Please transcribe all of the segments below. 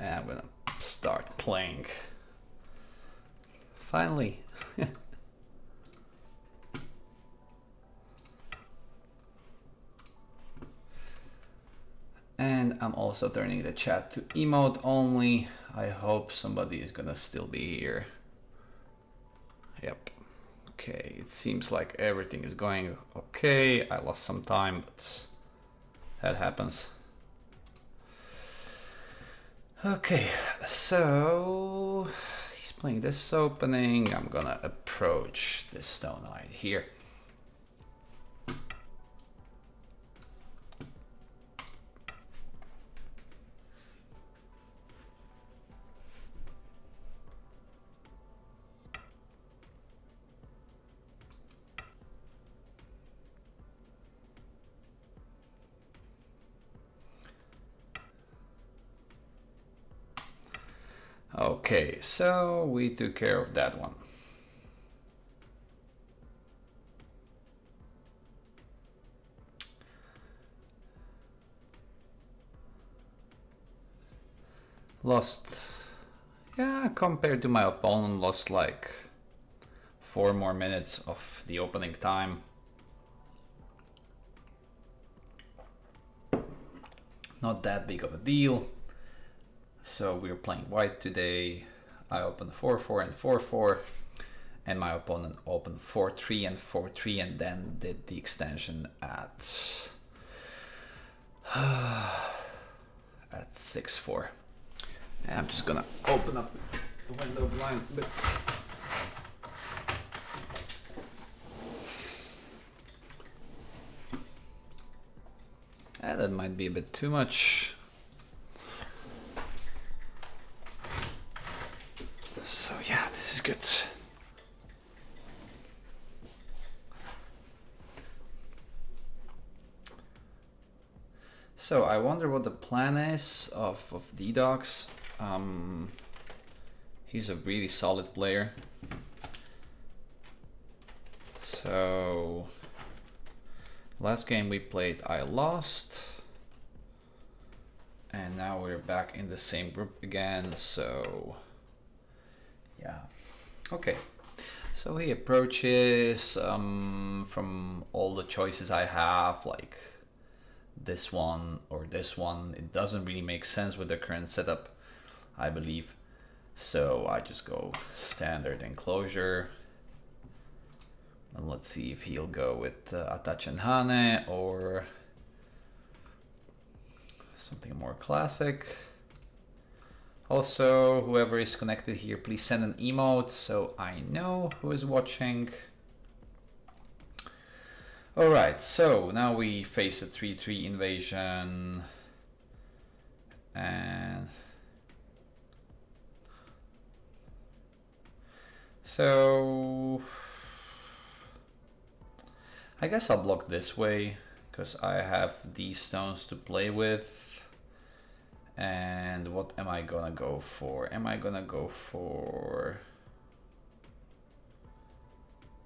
And I'm gonna start playing. Finally. And I'm also turning the chat to emote only. I hope somebody is gonna still be here. Yep. Okay, it seems like everything is going okay. I lost some time, but that happens. Okay, so he's playing this opening. I'm gonna approach this stone right here. Okay, so we took care of that one. Lost, yeah, compared to my opponent, lost like 4 more minutes of the opening time. Not that big of a deal. So we're playing white today. I opened 4-4 and 4-4, and my opponent opened 4-3 and 4-3, and then did the extension at 6-4. And I'm just gonna open up the window blind a bit. That might be a bit too much. So yeah, this is good. So I wonder what the plan is of D-Dogs. He's a really solid player. So last game we played, I lost. And now we're back in the same group again, so yeah. Okay, so he approaches from all the choices I have, like this one or this one. It doesn't really make sense with the current setup, I believe. So I just go standard enclosure. And let's see if he'll go with Attach and Hane or something more classic. Also, whoever is connected here, please send an emote so I know who is watching. Alright, so now we face a 3-3 invasion. And so I guess I'll block this way because I have these stones to play with. And what am I gonna go for? Am I gonna go for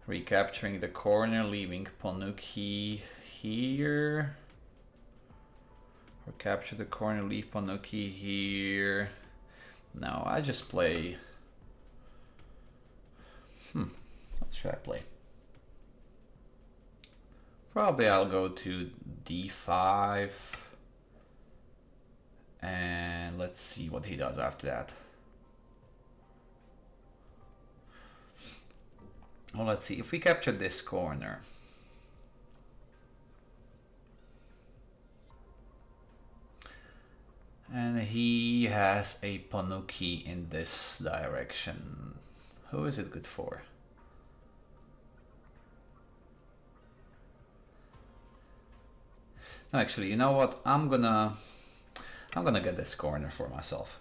recapturing the corner, leaving Ponuki here? Or capture the corner, leave Ponuki here? No, I just play. What should I play? Probably I'll go to D5. And let's see what he does after that. Well, let's see. If we capture this corner, and he has a Ponuki in this direction, who is it good for? No, actually, you know what? I'm gonna get this corner for myself.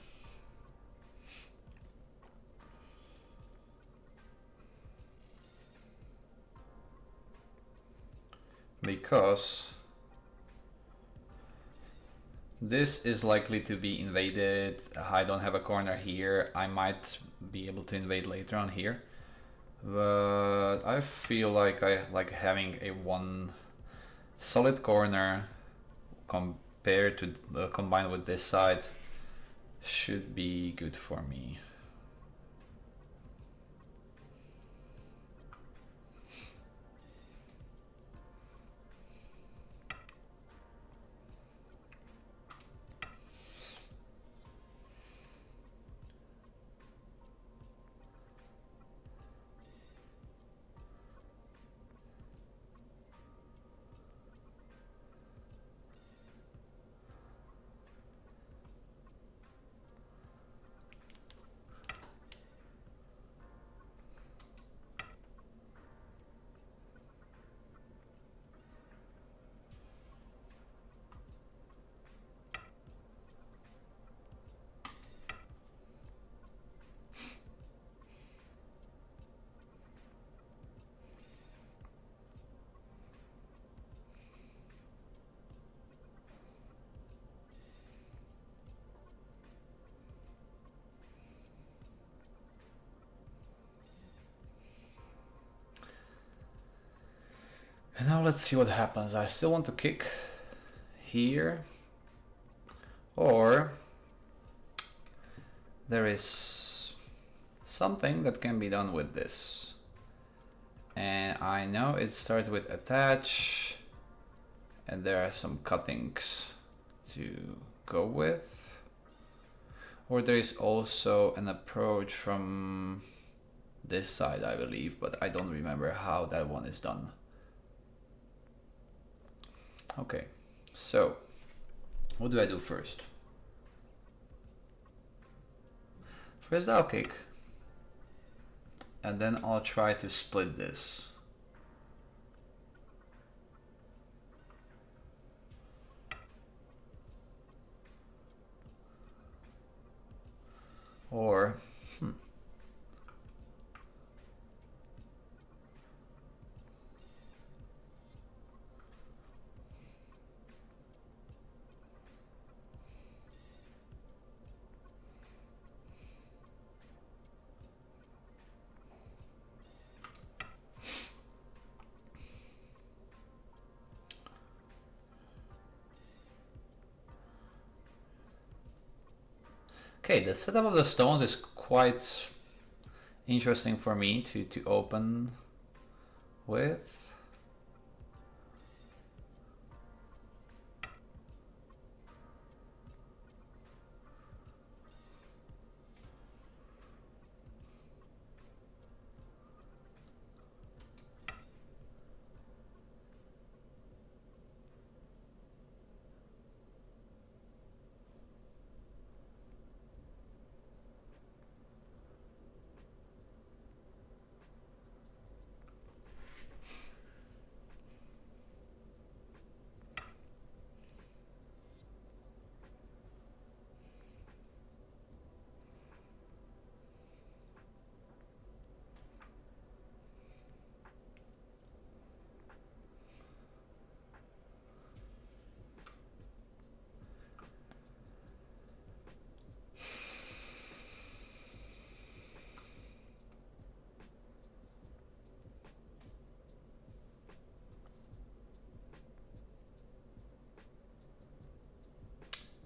Because this is likely to be invaded. I don't have a corner here. I might be able to invade later on here. But I feel like I like having a one solid corner compared to combined with this side should be good for me. And now let's see what happens. I still want to kick here, or there is something that can be done with this. And I know it starts with attach, and there are some cuttings to go with. Or there is also an approach from this side, I believe, but I don't remember how that one is done. Okay, so what do I do first? First I'll kick, and then I'll try to split this. Or okay, the setup of the stones is quite interesting for me to open with.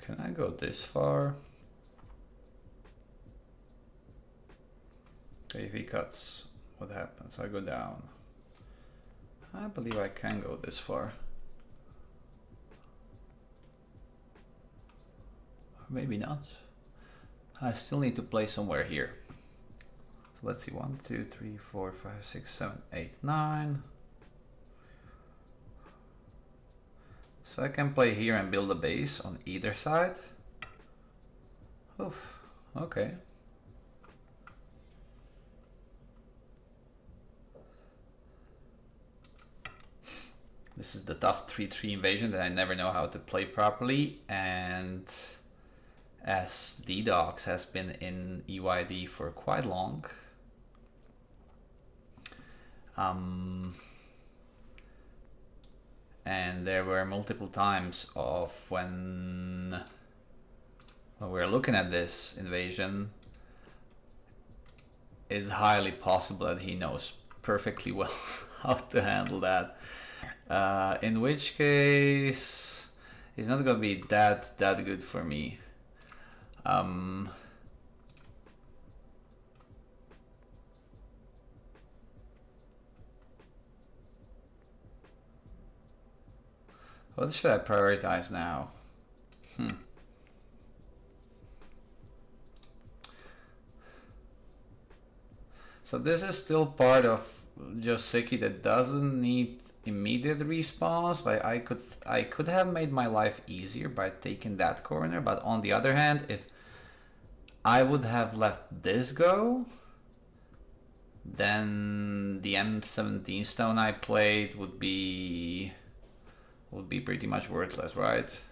Can I go this far? Okay, if he cuts, what happens? I go down. I believe I can go this far. Maybe not. I still need to play somewhere here. So let's see, 1, 2, 3, 4, 5, 6, 7, 8, 9. So I can play here and build a base on either side. Oof, okay. This is the tough 3-3 invasion that I never know how to play properly, and as D-Dogs has been in EYD for quite long, and there were multiple times of when we were looking at this invasion, it's highly possible that he knows perfectly well how to handle that. In which case, it's not gonna be that good for me. What should I prioritize now? So this is still part of Joseki that doesn't need immediate response, but I could have made my life easier by taking that corner. But on the other hand, if I would have let this go, then the M17 stone I played would be pretty much worthless, right?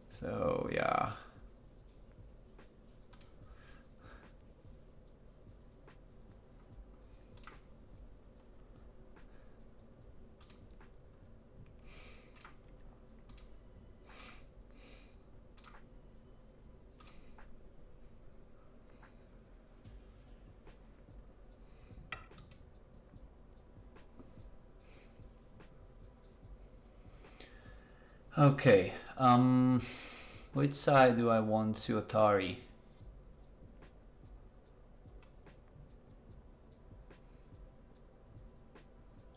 So yeah. Okay, which side do I want to Atari?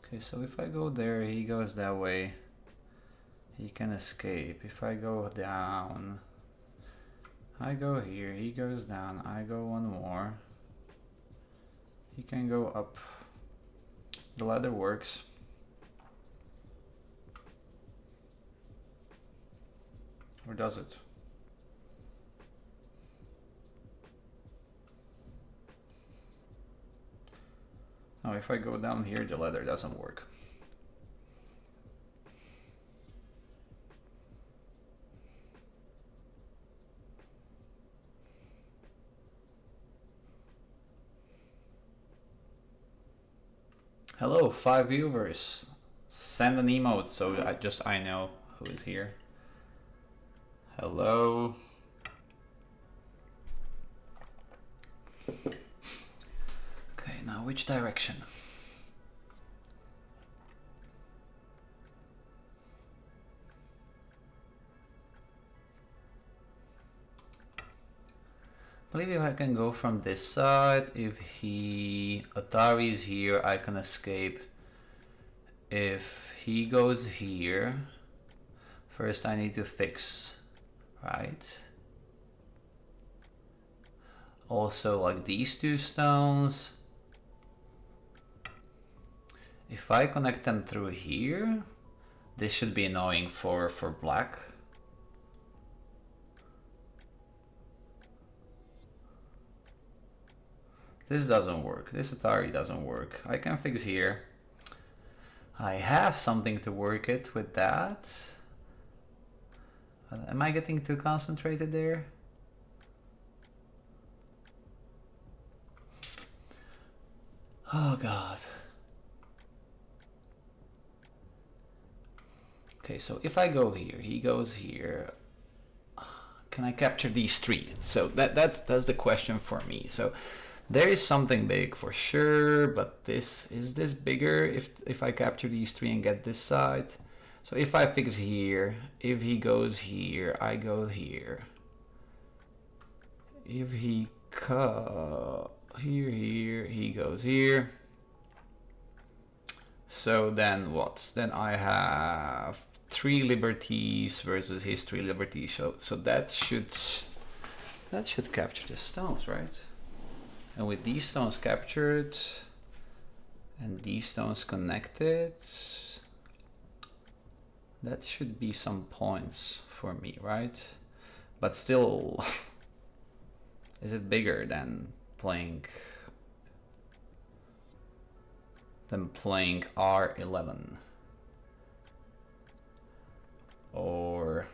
Okay, so if I go there, he goes that way. He can escape. If I go down, I go here, he goes down, I go one more. He can go up. The ladder works. Or does it? No, if I go down here, the ladder doesn't work. Hello, 5 viewers. Send an emote so I know who is here. Hello. Okay, now which direction? I believe if I can go from this side, if Atari is here, I can escape. If he goes here, first I need to fix, right? Also, like these two stones, if I connect them through here, this should be annoying for black. This doesn't work. This Atari doesn't work. I can fix here. I have something to work it with that. Am I getting too concentrated there? Oh god. Okay, so if I go here, he goes here. Can I capture these three? So that's the question for me. So there is something big for sure, but is this bigger if I capture these three and get this side? So if I fix here, if he goes here, I go here. If he here, he goes here. So then what? Then I have 3 liberties versus his 3 liberties. So that should capture the stones, right? And with these stones captured and these stones connected, that should be some points for me, right? But still, is it bigger than playing R11? Or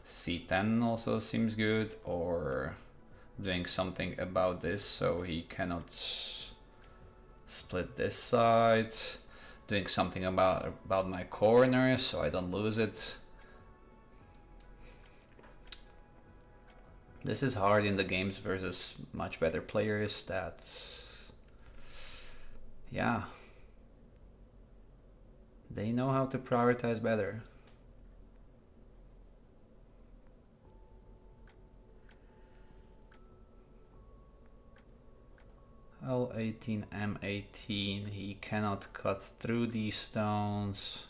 C10 also seems good, or doing something about this so he cannot split this side, doing something about my corner so I don't lose it. This is hard in the games versus much better players that, yeah, they know how to prioritize better. L18, M18. He cannot cut through these stones.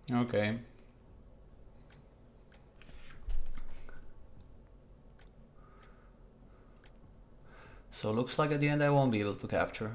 Okay. So looks like at the end I won't be able to capture.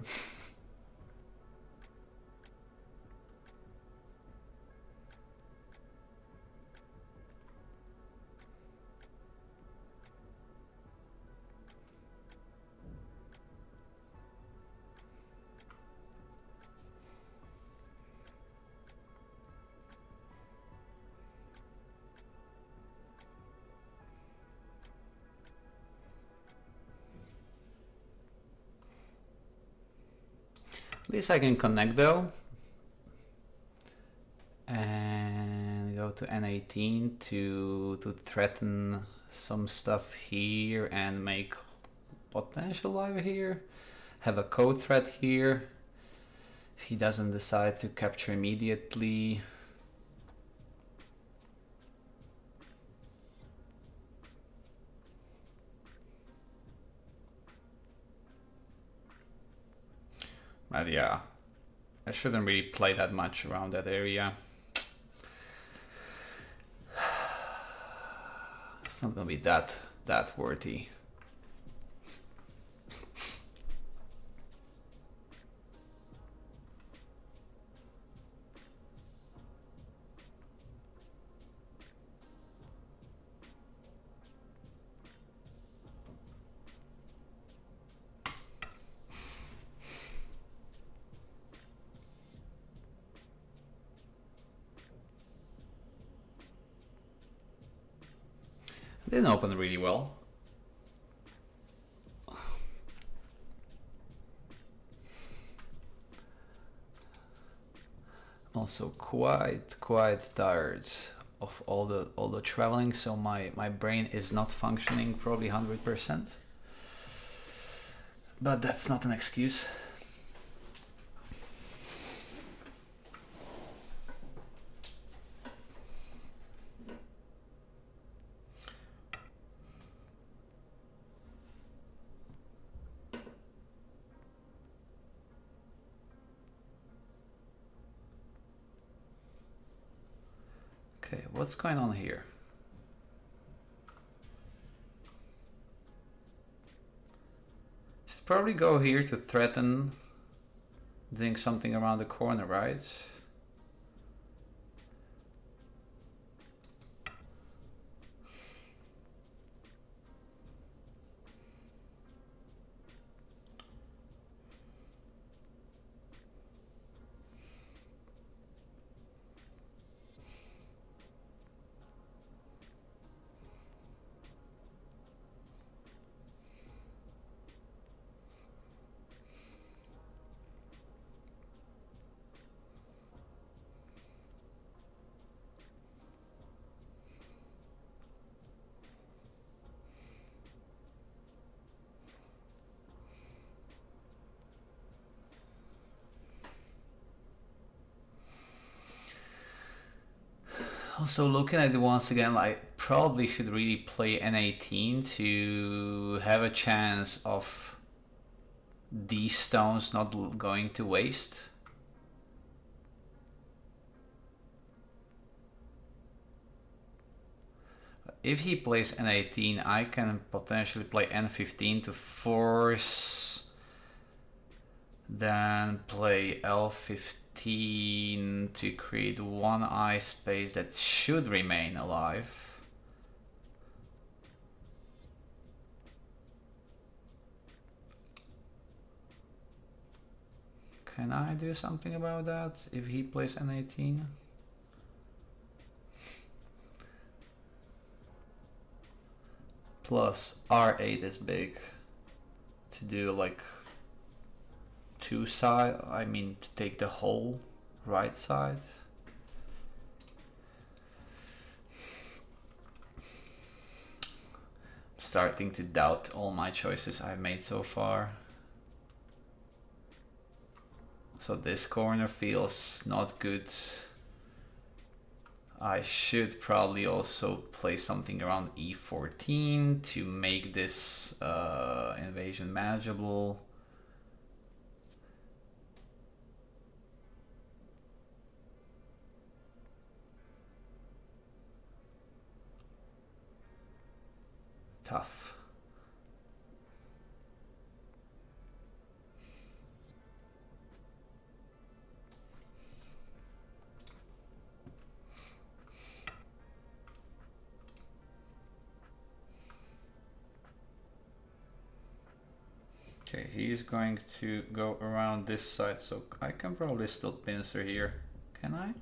At least I can connect though. And go to N18 to threaten some stuff here and make potential live here. Have a code threat here. If he doesn't decide to capture immediately. But yeah, I shouldn't really play that much around that area. It's not gonna be that worthy. Didn't open really well. I'm also quite tired of all the traveling, so my brain is not functioning probably 100%. But that's not an excuse. Okay, what's going on here? Should probably go here to threaten doing something around the corner, right? Also looking at it once again, I probably should really play N18 to have a chance of these stones not going to waste. If he plays N18, I can potentially play N15 to force, then play L15 to create one eye space that should remain alive. Can I do something about that if he plays N18? Plus R8 is big to do like two side, I mean to take the whole right side. starting to doubt all my choices I've made so far. So this corner feels not good. I should probably also play something around e14 to make this invasion manageable. Tough. Okay, he's going to go around this side, so I can probably still pincer here. Can I?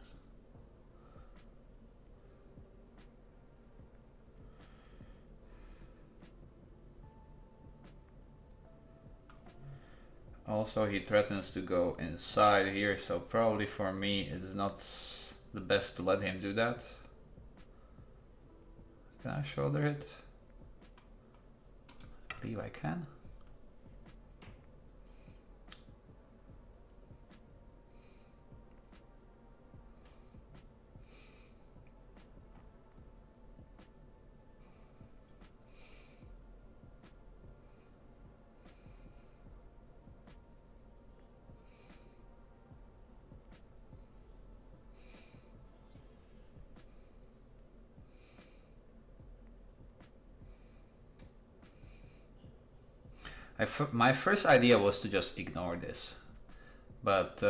Also, he threatens to go inside here, so probably for me it's not the best to let him do that. Can I shoulder it? I believe I can. My first idea was to just ignore this, but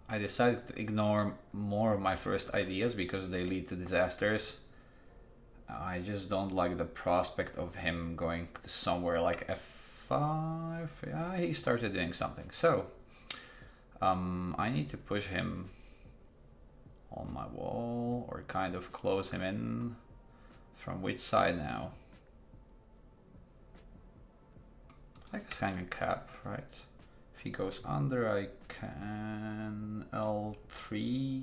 I decided to ignore more of my first ideas because they lead to disasters. I just don't like the prospect of him going to somewhere like f5. Yeah, he started doing something. So I need to push him on my wall or kind of close him in. From which side now? I guess I can cap, right? If he goes under, I can L3.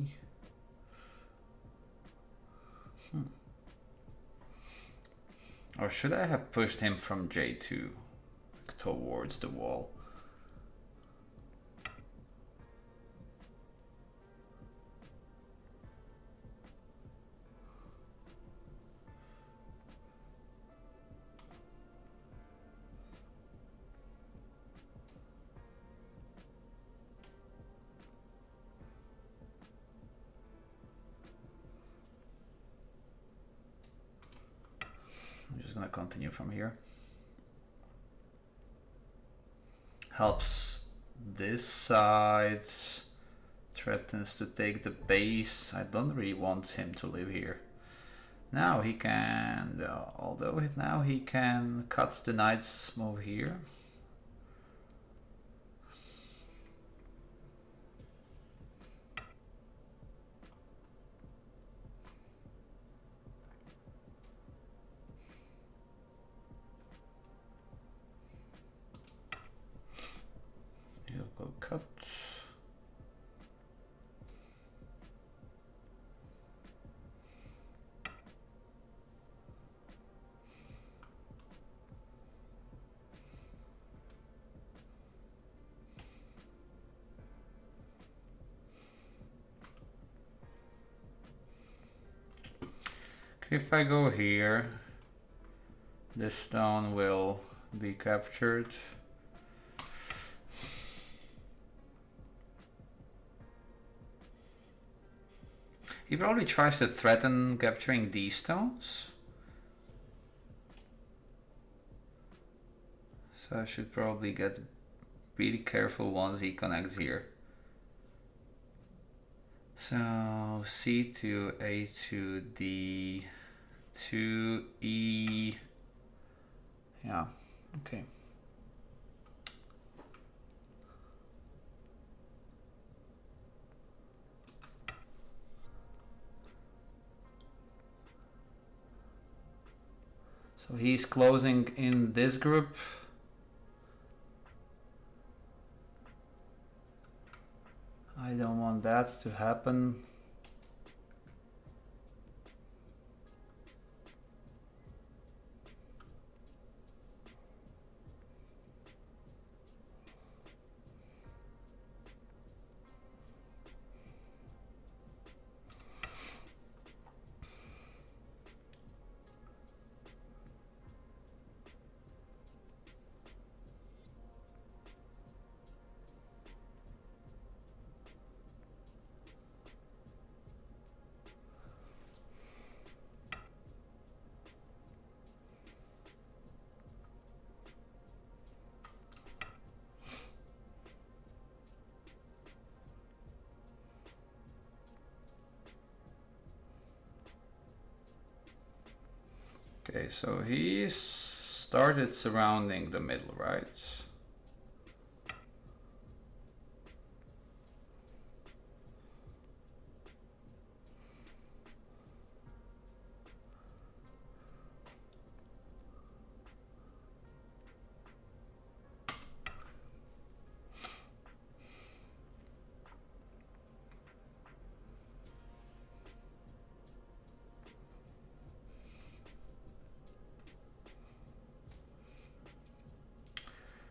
Or should I have pushed him from J2 towards the wall? I'm just gonna continue from here. Helps this side. Threatens to take the base. I don't really want him to live here. Now he can, although now he can cut the knight's move here. He'll go cut. Okay, if I go here, this stone will be captured. He probably tries to threaten capturing these stones. So I should probably get really careful once he connects here. So C to A to D to E. Yeah, okay. So he's closing in this group. I don't want that to happen. Okay, so he started surrounding the middle, right?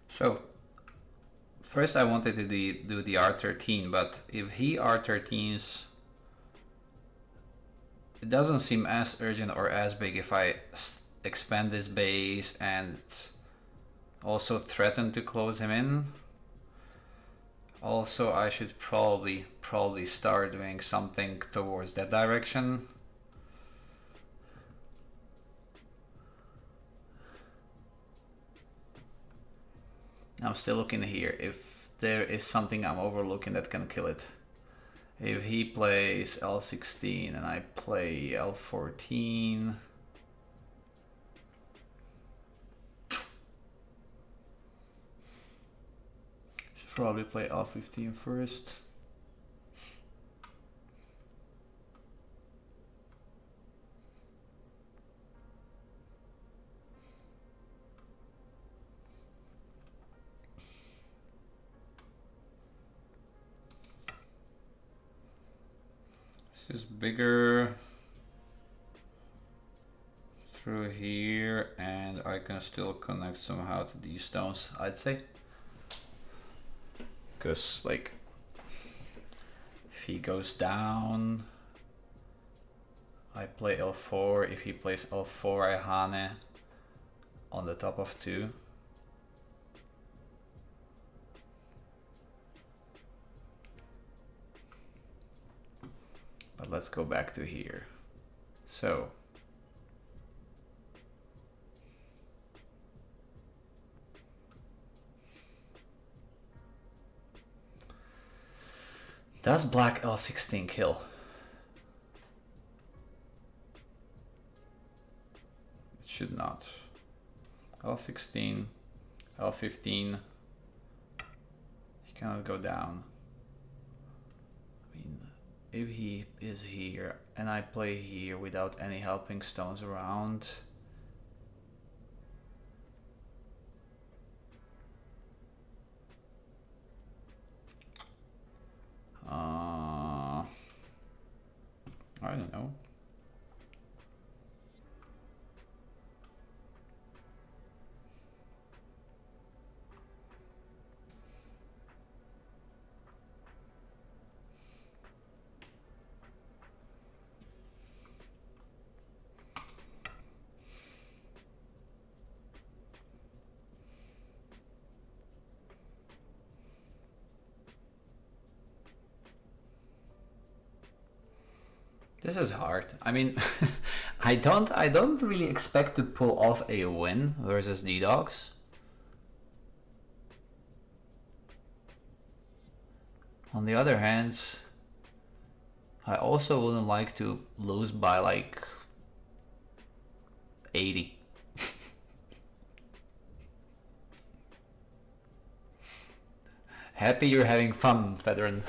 So first I wanted to do the R13, but if he R13s, it doesn't seem as urgent or as big if I expand this base and also threaten to close him in. Also, I should probably start doing something towards that direction. I'm still looking here if there is something I'm overlooking that can kill it. If he plays L16 and I play L14, should probably play L15 first. This is bigger through here, and I can still connect somehow to these stones, I'd say. Because, like, if he goes down, I play L4. If he plays L4, I Hane on the top of 2. But let's go back to here. So does black L16 kill? It should not. L16, L15. He cannot go down. I mean, if he is here and I play here without any helping stones around, I don't know. This is hard. I mean, I don't really expect to pull off a win versus D-Dogs. On the other hand, I also wouldn't like to lose by like 80. Happy you're having fun, veteran.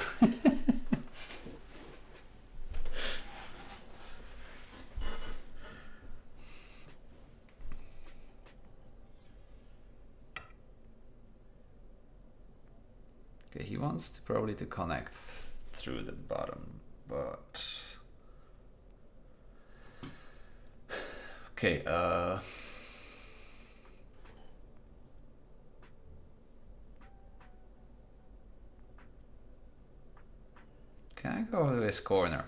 Okay, he wants to probably to connect through the bottom, but okay, can I go to this corner?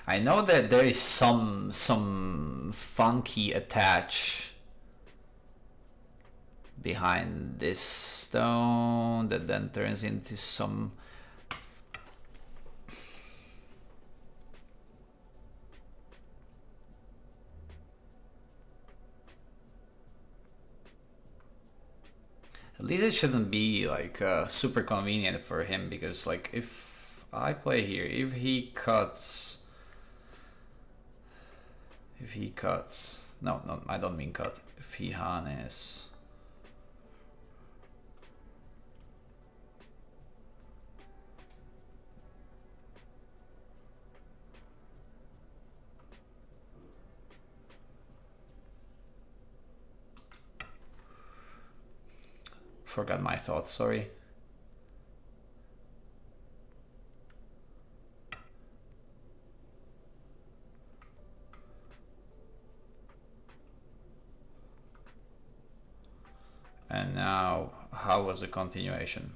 I know that there is some funky attach behind this stone that then turns into some at least it shouldn't be like super convenient for him, because like if I play here, if he cuts If he cuts, no, I don't mean cut. If he harness, forgot my thoughts, sorry. And now, how was the continuation?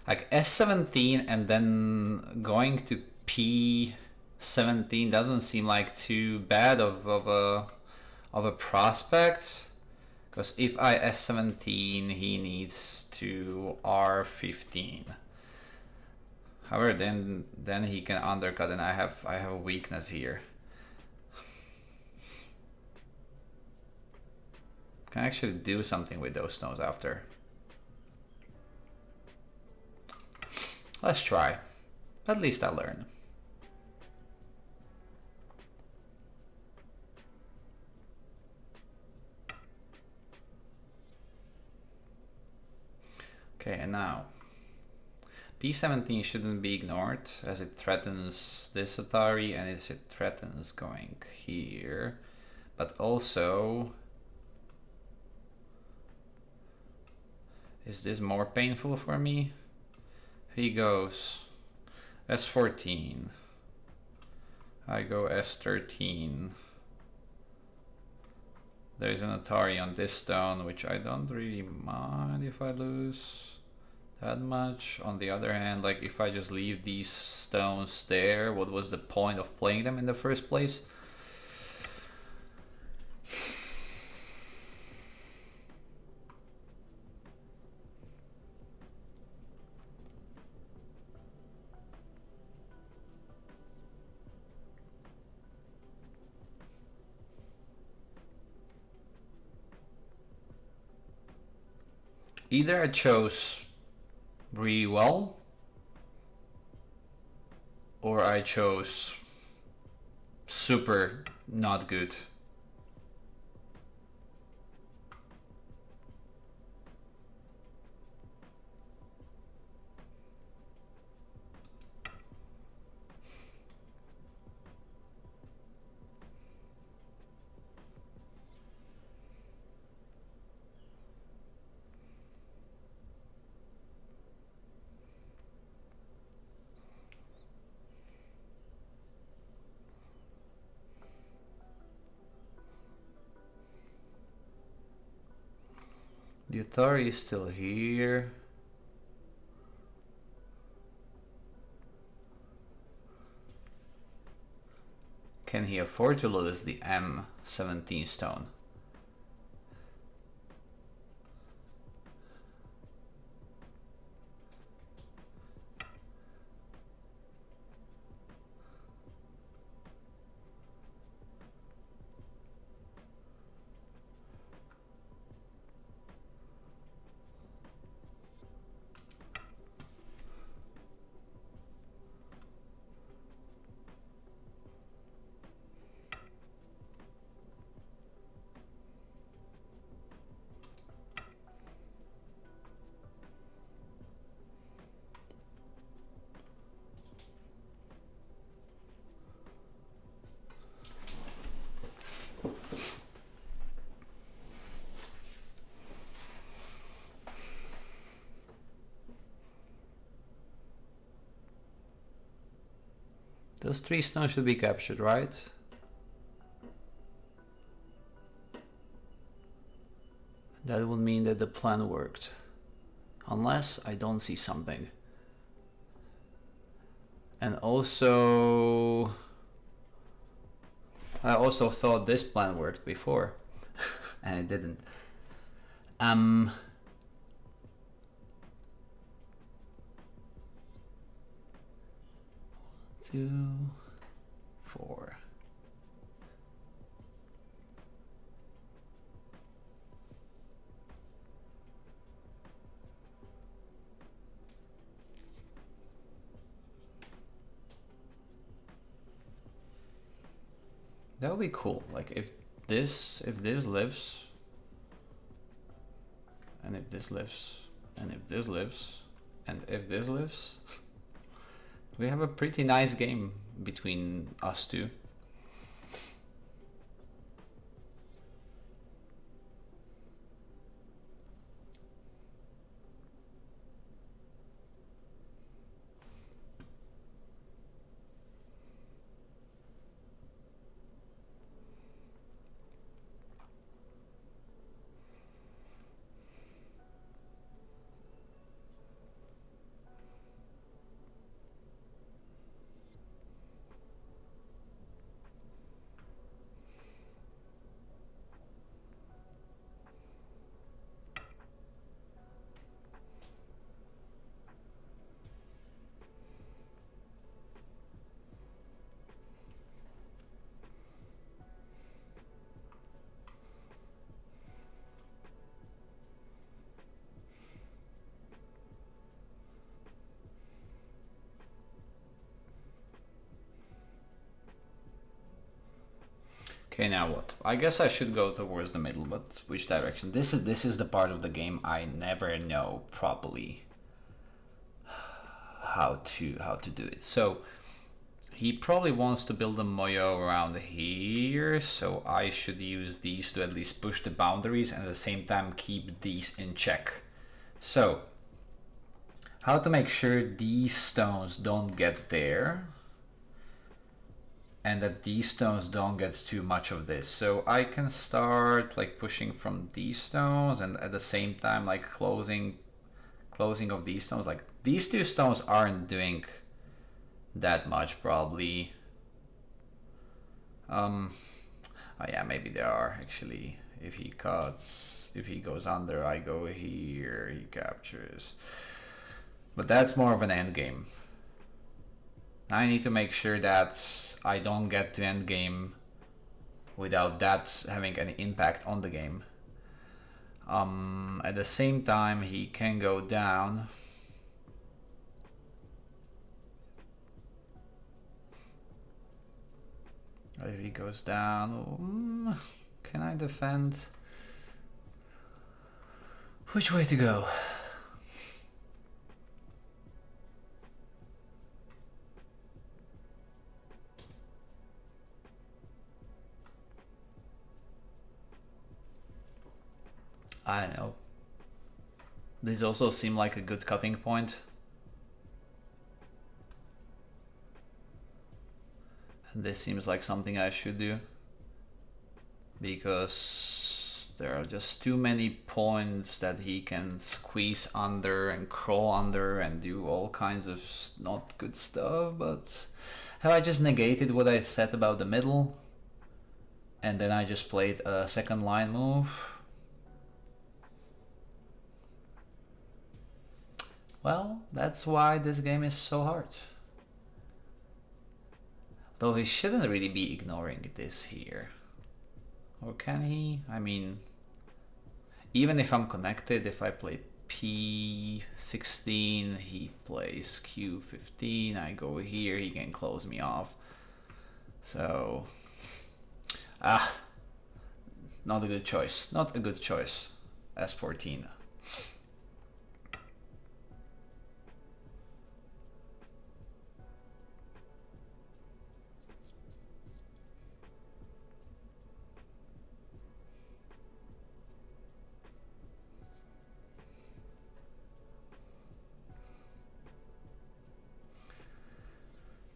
Like S17 and then going to P17 doesn't seem like too bad of a prospect. Because if I S17, he needs to R15. However, then he can undercut, and I have a weakness here. Can actually do something with those stones after. Let's try. At least I learn. Okay, and now P17 shouldn't be ignored as it threatens this Atari and as it threatens going here. But also, is this more painful for me? He goes S14. I go S13. There's an Atari on this stone, which I don't really mind if I lose that much. On the other hand, like if I just leave these stones there, what was the point of playing them in the first place? Either I chose really well, or I chose super not good. The Atari is still here. Can he afford to lose the M17 stone? Those 3 stones should be captured, right? That would mean that the plan worked. Unless I don't see something. And also, I also thought this plan worked before, and it didn't. 2, 4. That would be cool. Like if this lives, and if this lives, and if this lives, and if this lives, we have a pretty nice game between us two. Okay, now what? I guess I should go towards the middle, but which direction? This is the part of the game I never know properly how to do it. So he probably wants to build a moyo around here, so I should use these to at least push the boundaries and at the same time keep these in check. So how to make sure these stones don't get there and that these stones don't get too much of this. So I can start like pushing from these stones and at the same time like closing of these stones. Like these two stones aren't doing that much probably. Oh yeah, maybe they are actually. If he cuts, if he goes under, I go here, he captures. But that's more of an end game. I need to make sure that I don't get to end game without that having any impact on the game. At the same time, he can go down. If he goes down, can I defend? Which way to go? I don't know. This also seemed like a good cutting point. This seems like something I should do. Because there are just too many points that he can squeeze under and crawl under and do all kinds of not good stuff. But have I just negated what I said about the middle? And then I just played a second line move? Well, that's why this game is so hard. Though he shouldn't really be ignoring this here. Or can he? I mean, even if I'm connected, if I play P16, he plays Q15, I go here, he can close me off. So, not a good choice. Not a good choice. S14.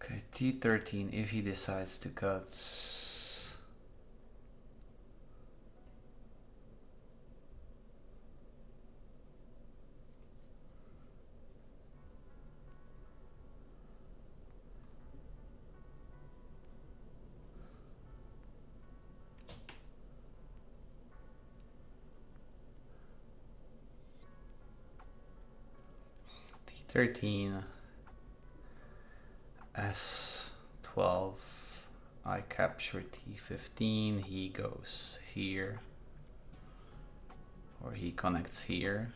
Okay, T13 if he decides to cut. T13. S12, I capture T15, he goes here, or he connects here,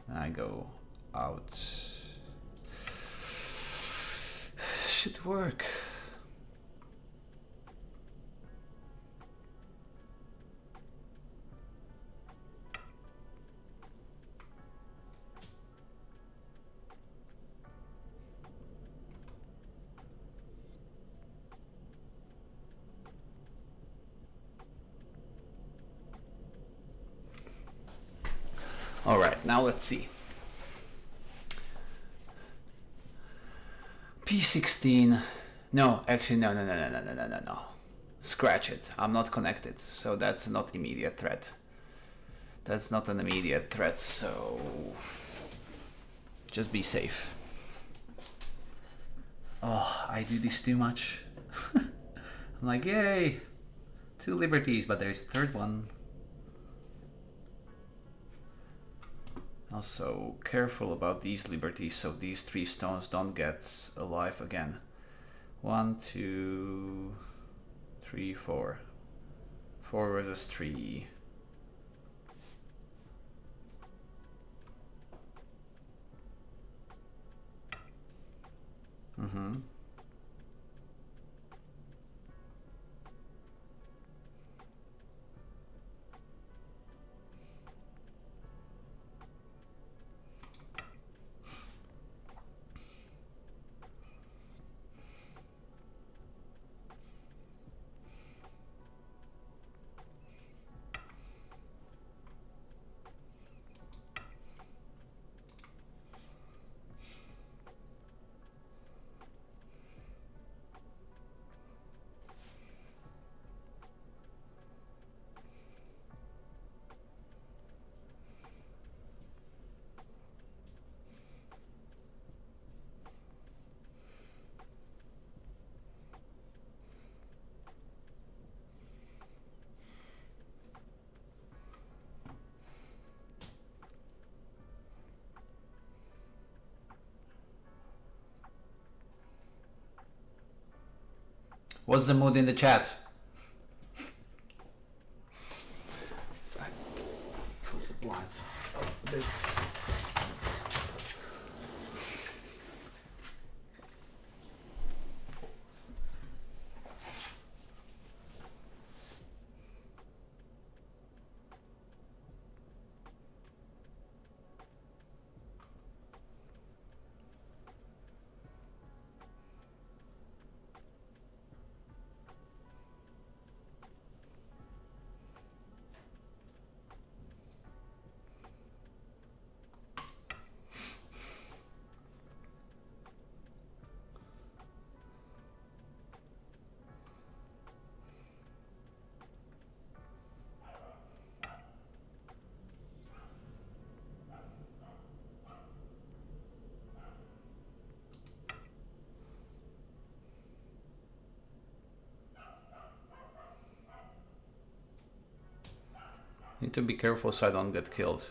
and I go out. Should work. All right, now let's see. P16. No, actually, no. Scratch it. I'm not connected, so that's not immediate threat. That's not an immediate threat, so just be safe. Oh, I do this too much. I'm like, yay, 2 liberties, but there's a third one. Also, careful about these liberties so these 3 stones don't get alive again. 1, 2, 3, 4. 4 versus 3. Mm-hmm. What's the mood in the chat? Pull the blinds up a bit. Need to be careful so I don't get killed.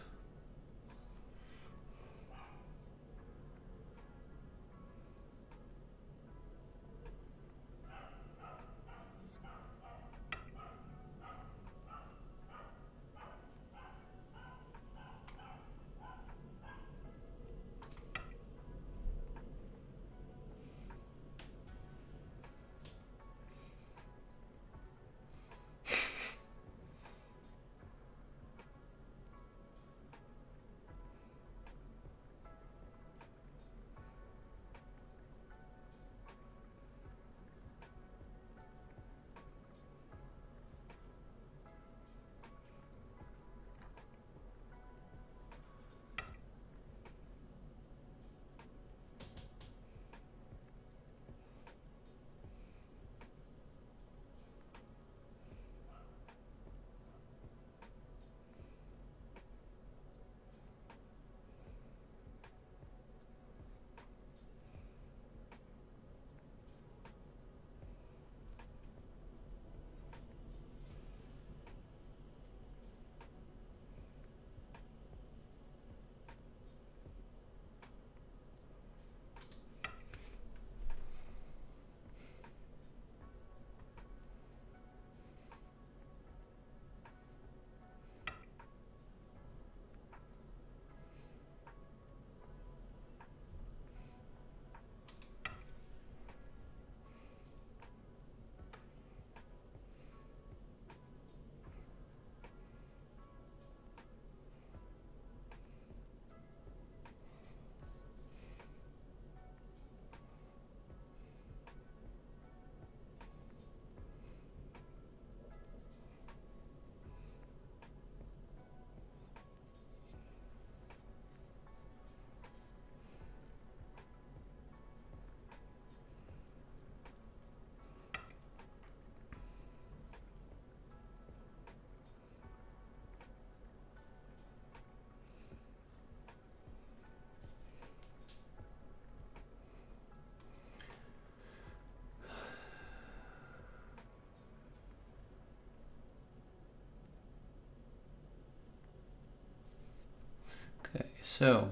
So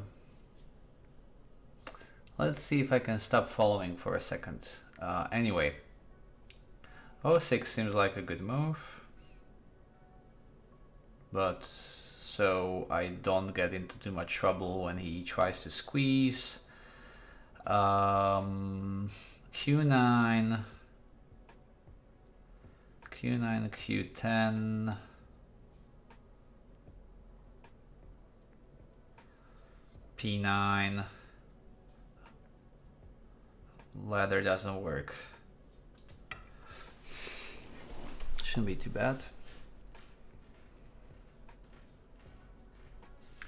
let's see if I can stop following for a second. Anyway, O6 seems like a good move, but so I don't get into too much trouble when he tries to squeeze. Q9, Q10. P9. Ladder doesn't work. Shouldn't be too bad.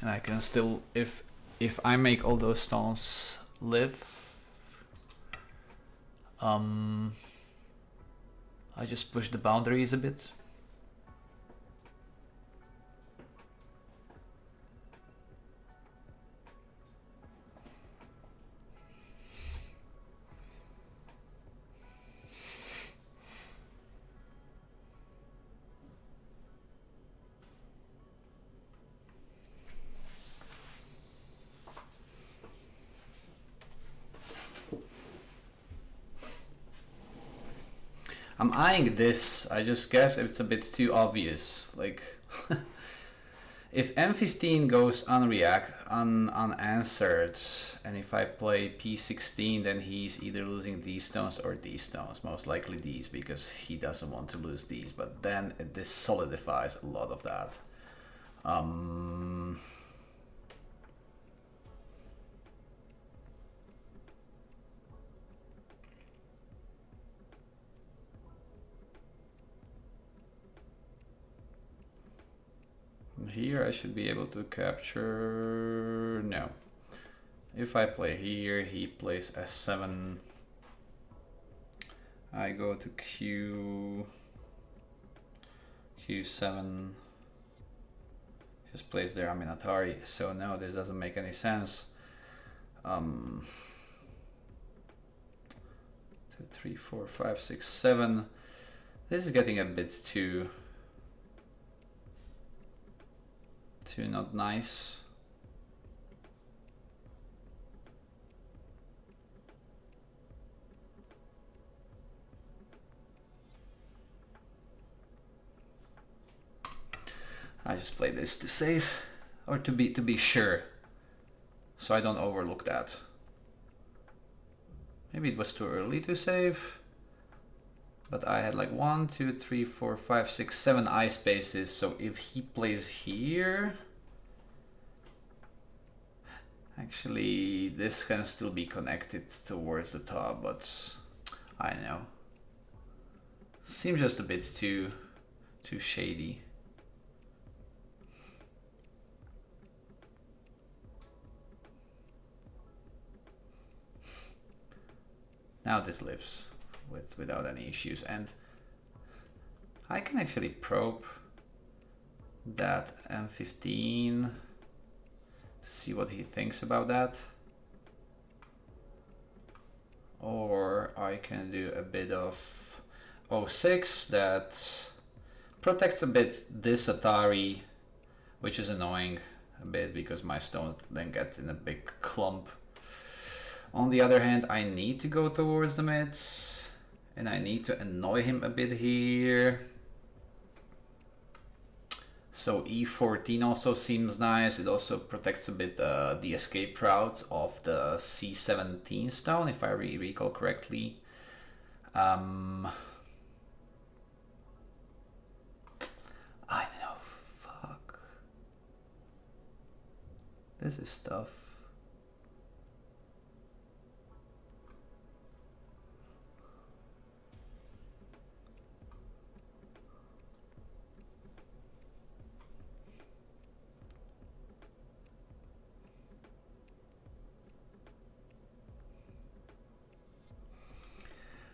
And I can still, if I make all those stones live, I just push the boundaries a bit. I'm eyeing this. I just guess it's a bit too obvious. Like, if M15 goes unanswered, and if I play P16, then he's either losing these stones or these stones. Most likely these, because he doesn't want to lose these. But then this solidifies a lot of that. Here I should be able to capture... no. If I play here, he plays S7. I go to Q7. Just plays there Aminatari. So no, this doesn't make any sense. 2, 3, 4, 5, 6, 7. This is getting a bit too not nice. I just play this to save, or to be sure, so I don't overlook that. Maybe it was too early to save, but I had like 1, 2, 3, 4, 5, 6, 7 eye spaces. So if he plays here, actually this can still be connected towards the top, but I don't know. Seems just a bit too shady. Now this lives without any issues, and I can actually probe that M15 to see what he thinks about that. Or I can do a bit of 06 that protects a bit this Atari, which is annoying a bit because my stones then get in a big clump. On the other hand, I need to go towards the mid, and I need to annoy him a bit here. So E14 also seems nice. It also protects a bit the escape routes of the C17 stone, if I recall correctly. I don't know. Fuck. This is tough.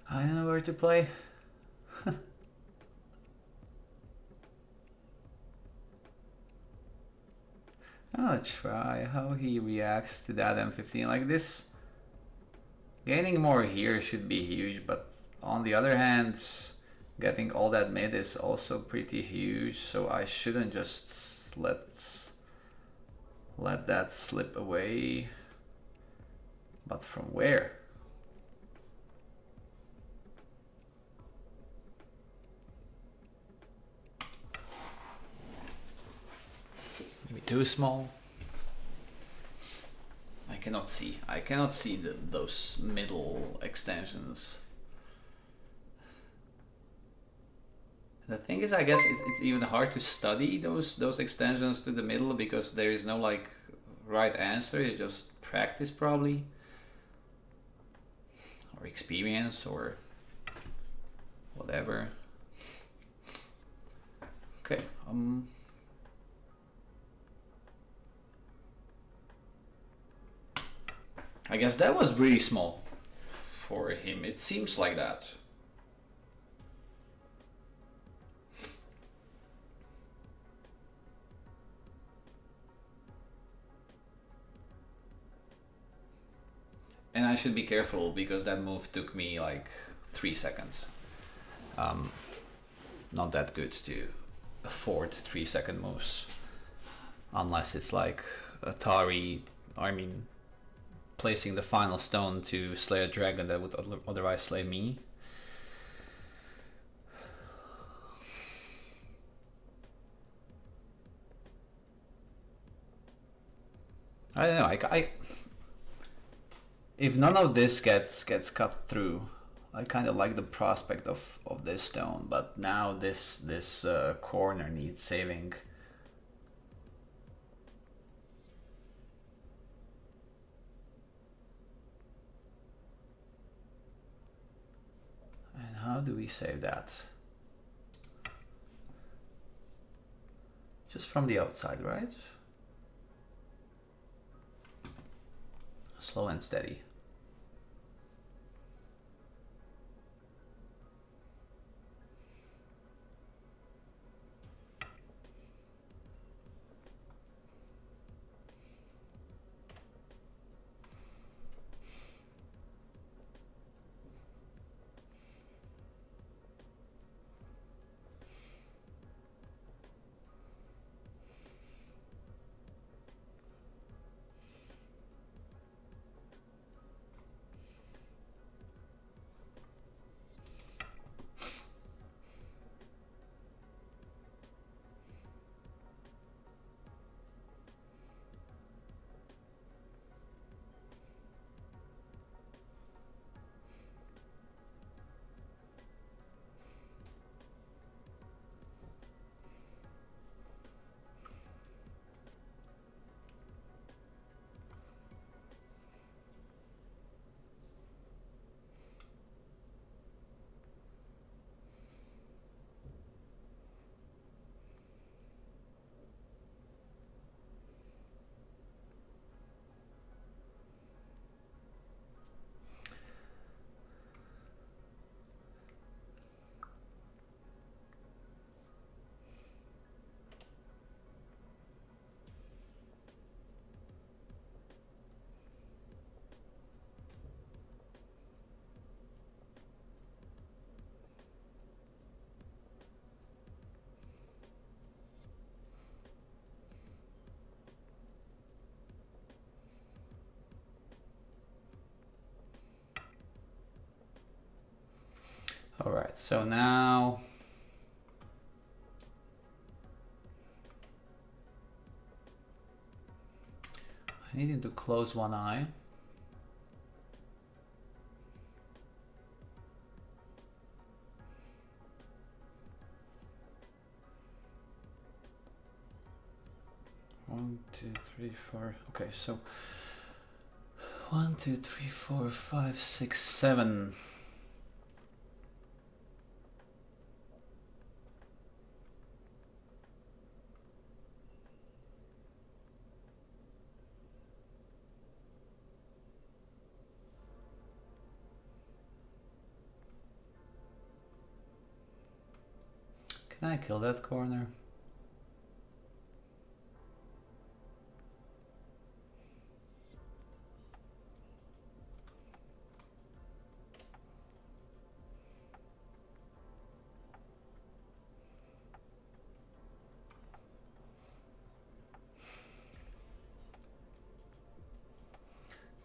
I don't know where to play. I'll try how he reacts to that M15. Like this, gaining more here should be huge, but on the other hand, getting all that mid is also pretty huge, so I shouldn't just let let that slip away. But from where? Maybe too small. I cannot see. I cannot see those middle extensions. The thing is, I guess it's even hard to study those extensions to the middle because there is no like right answer. It's just practice probably, or experience, or whatever. Okay. I guess that was really small for him. It seems like that. And I should be careful because that move took me like 3 seconds. Not that good to afford 3-second moves. Unless it's like Atari, I mean, placing the final stone to slay a dragon that would otherwise slay me. I don't know. I if none of this gets cut through, I kind of like the prospect of this stone. But now this corner needs saving. And how do we save that? Just from the outside, right? Slow and steady. All right, so now I need him to close one eye. One, two, three, four. Okay, so 1, 2, 3, 4, 5, 6, 7. Can I kill that corner?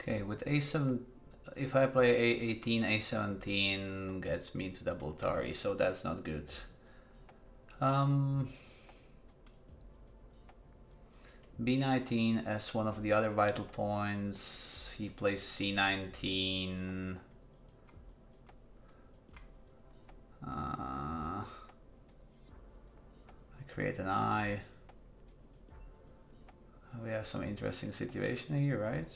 Okay, with a7, if I play a18, a17 gets me into double tari, so that's not good. b19 as one of the other vital points. He plays c19. I create an eye. We have some interesting situation here, right?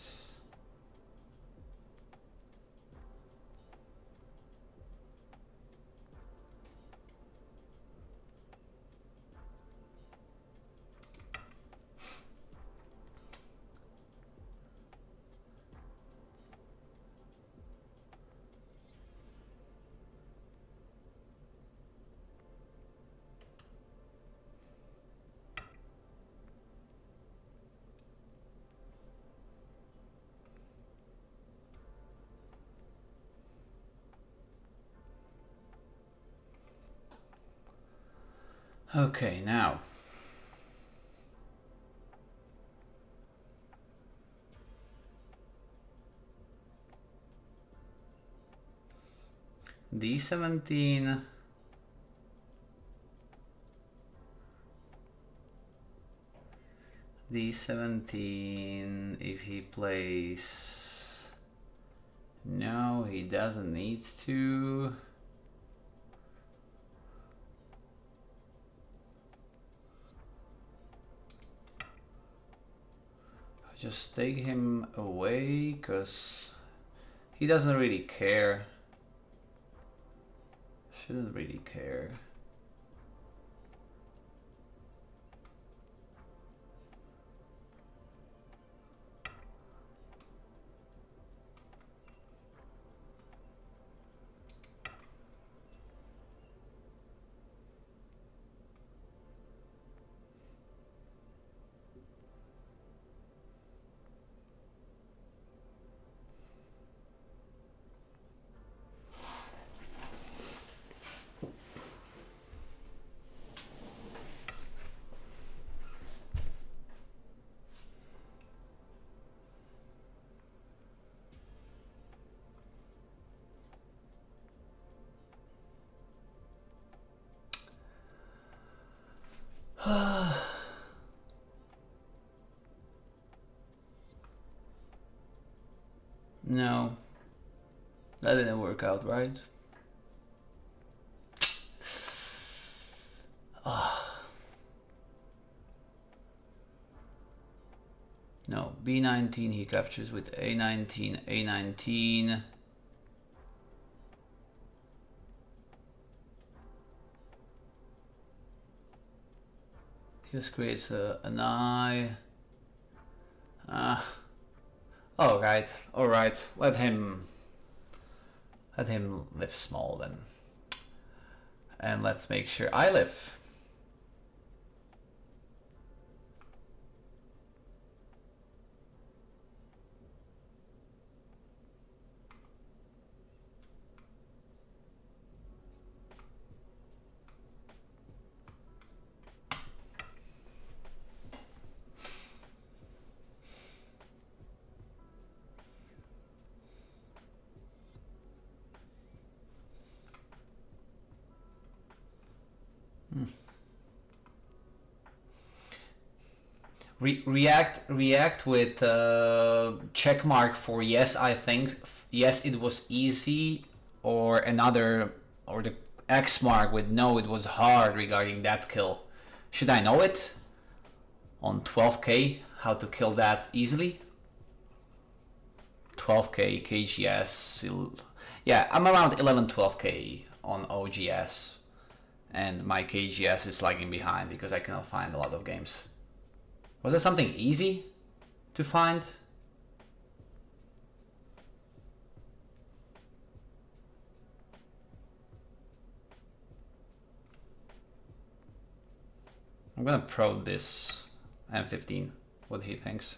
Okay, now d17. d17, if he plays... No, he doesn't need to. Just take him away, because he doesn't really care. Shouldn't really care. No, that didn't work out, right? No, b19 he captures with a19, a19. He just creates an eye. Alright, let him live small then. And let's make sure I live. React with check mark for yes. I think yes, it was easy, or another, or the X mark with no, it was hard regarding that kill. Should I know it on 12k how to kill that easily? 12k KGS. Yeah, I'm around 11-12k on OGS, and my KGS is lagging behind because I cannot find a lot of games. Was there something easy to find? I'm gonna probe this M15, what he thinks.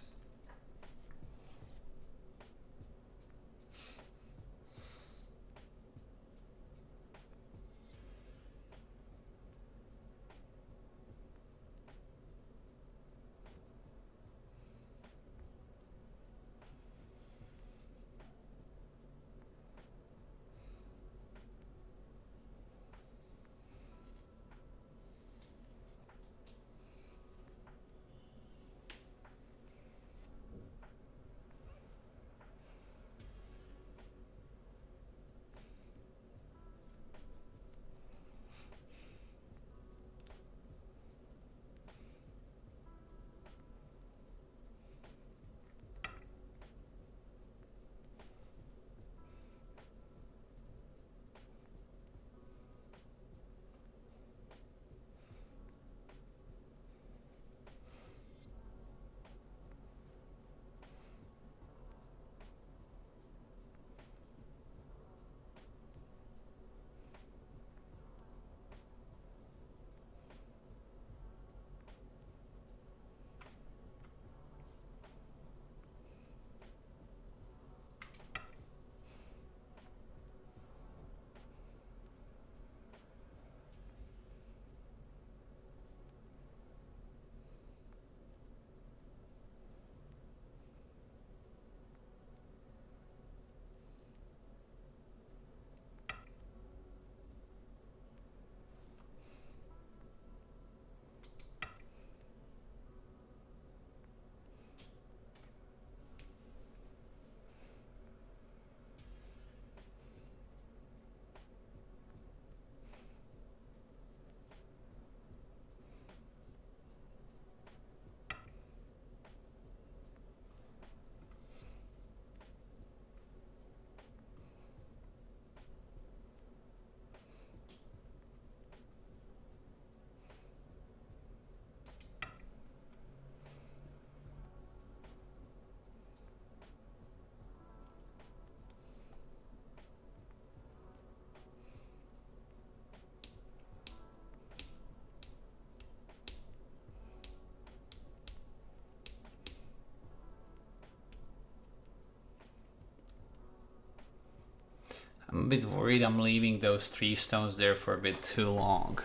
bit worried I'm leaving those 3 stones there for a bit too long.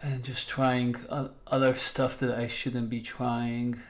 And just trying other stuff that I shouldn't be trying.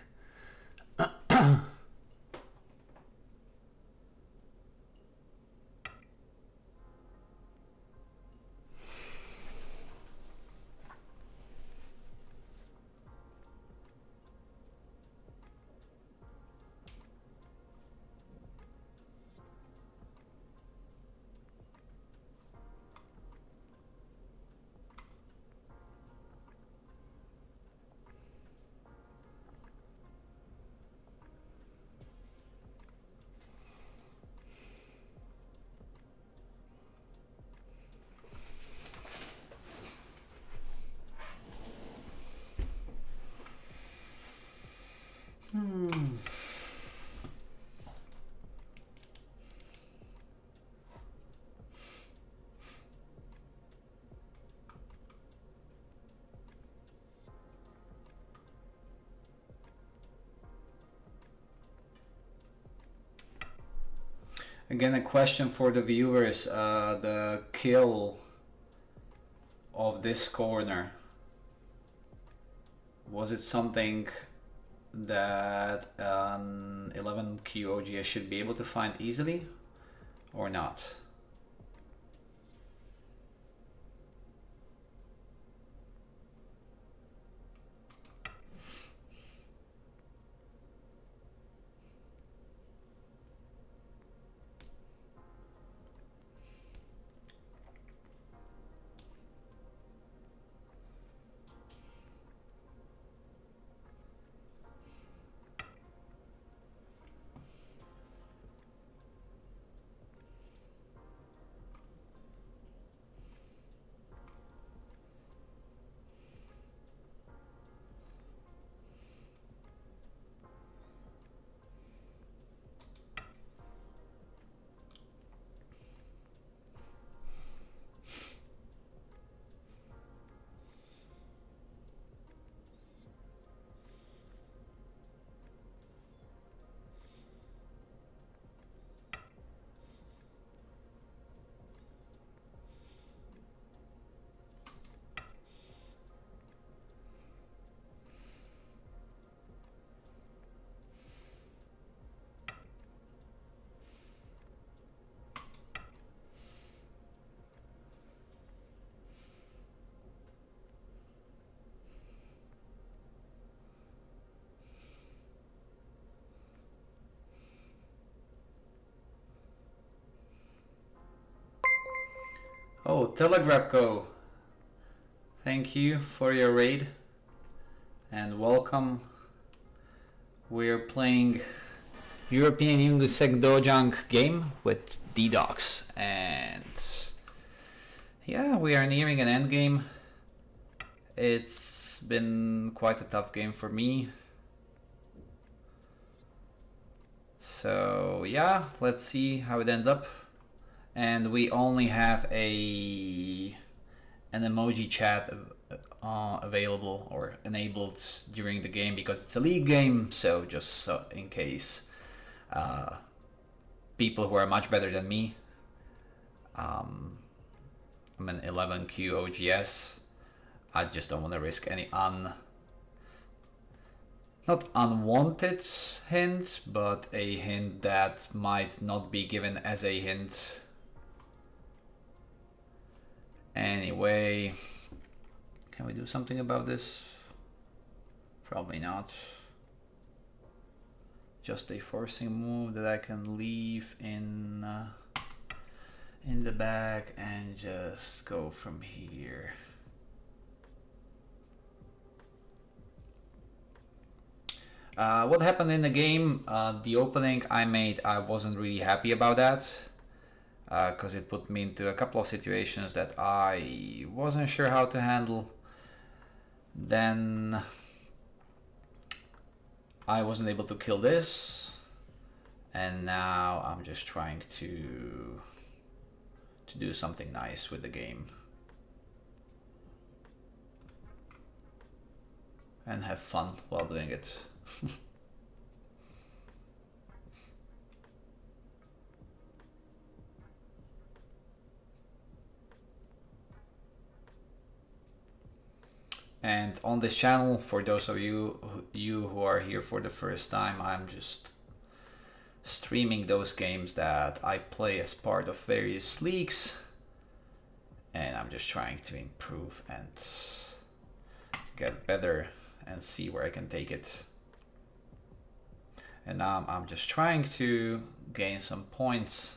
Again, a question for the viewers. The kill of this corner, was it something that an 11Q OGS should be able to find easily or not? Oh, Telegraph Co. Thank you for your raid and welcome. We're playing European Yungusek Dojang game with D-Docs, and yeah, we are nearing an end game. It's been quite a tough game for me. So yeah, let's see how it ends up. And we only have an emoji chat available or enabled during the game because it's a league game, so just in case people who are much better than me, I'm an 11Q OGS, I just don't want to risk any not unwanted hint, but a hint that might not be given as a hint. Anyway, can we do something about this? Probably not. Just a forcing move that I can leave in the bag and just go from here. What happened in the game, the opening I made, I wasn't really happy about that. Because it put me into a couple of situations that I wasn't sure how to handle. Then I wasn't able to kill this, and now I'm just trying to do something nice with the game and have fun while doing it. And on this channel, for those of you who are here for the first time, I'm just streaming those games that I play as part of various leagues, and I'm just trying to improve and get better and see where I can take it. And now I'm just trying to gain some points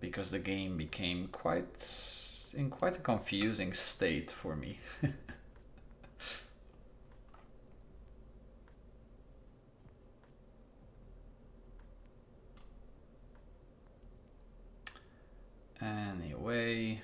because the game became in quite a confusing state for me. Anyway,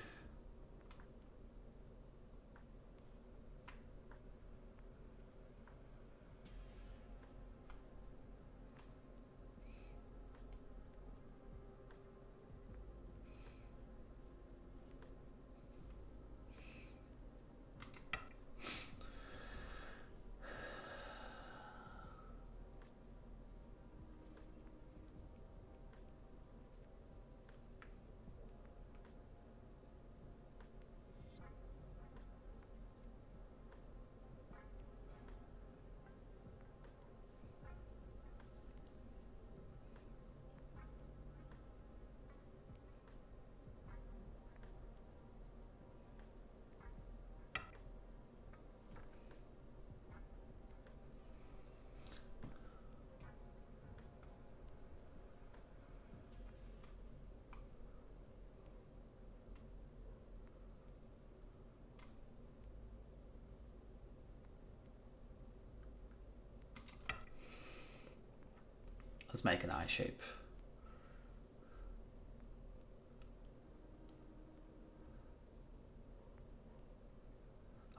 let's make an eye shape.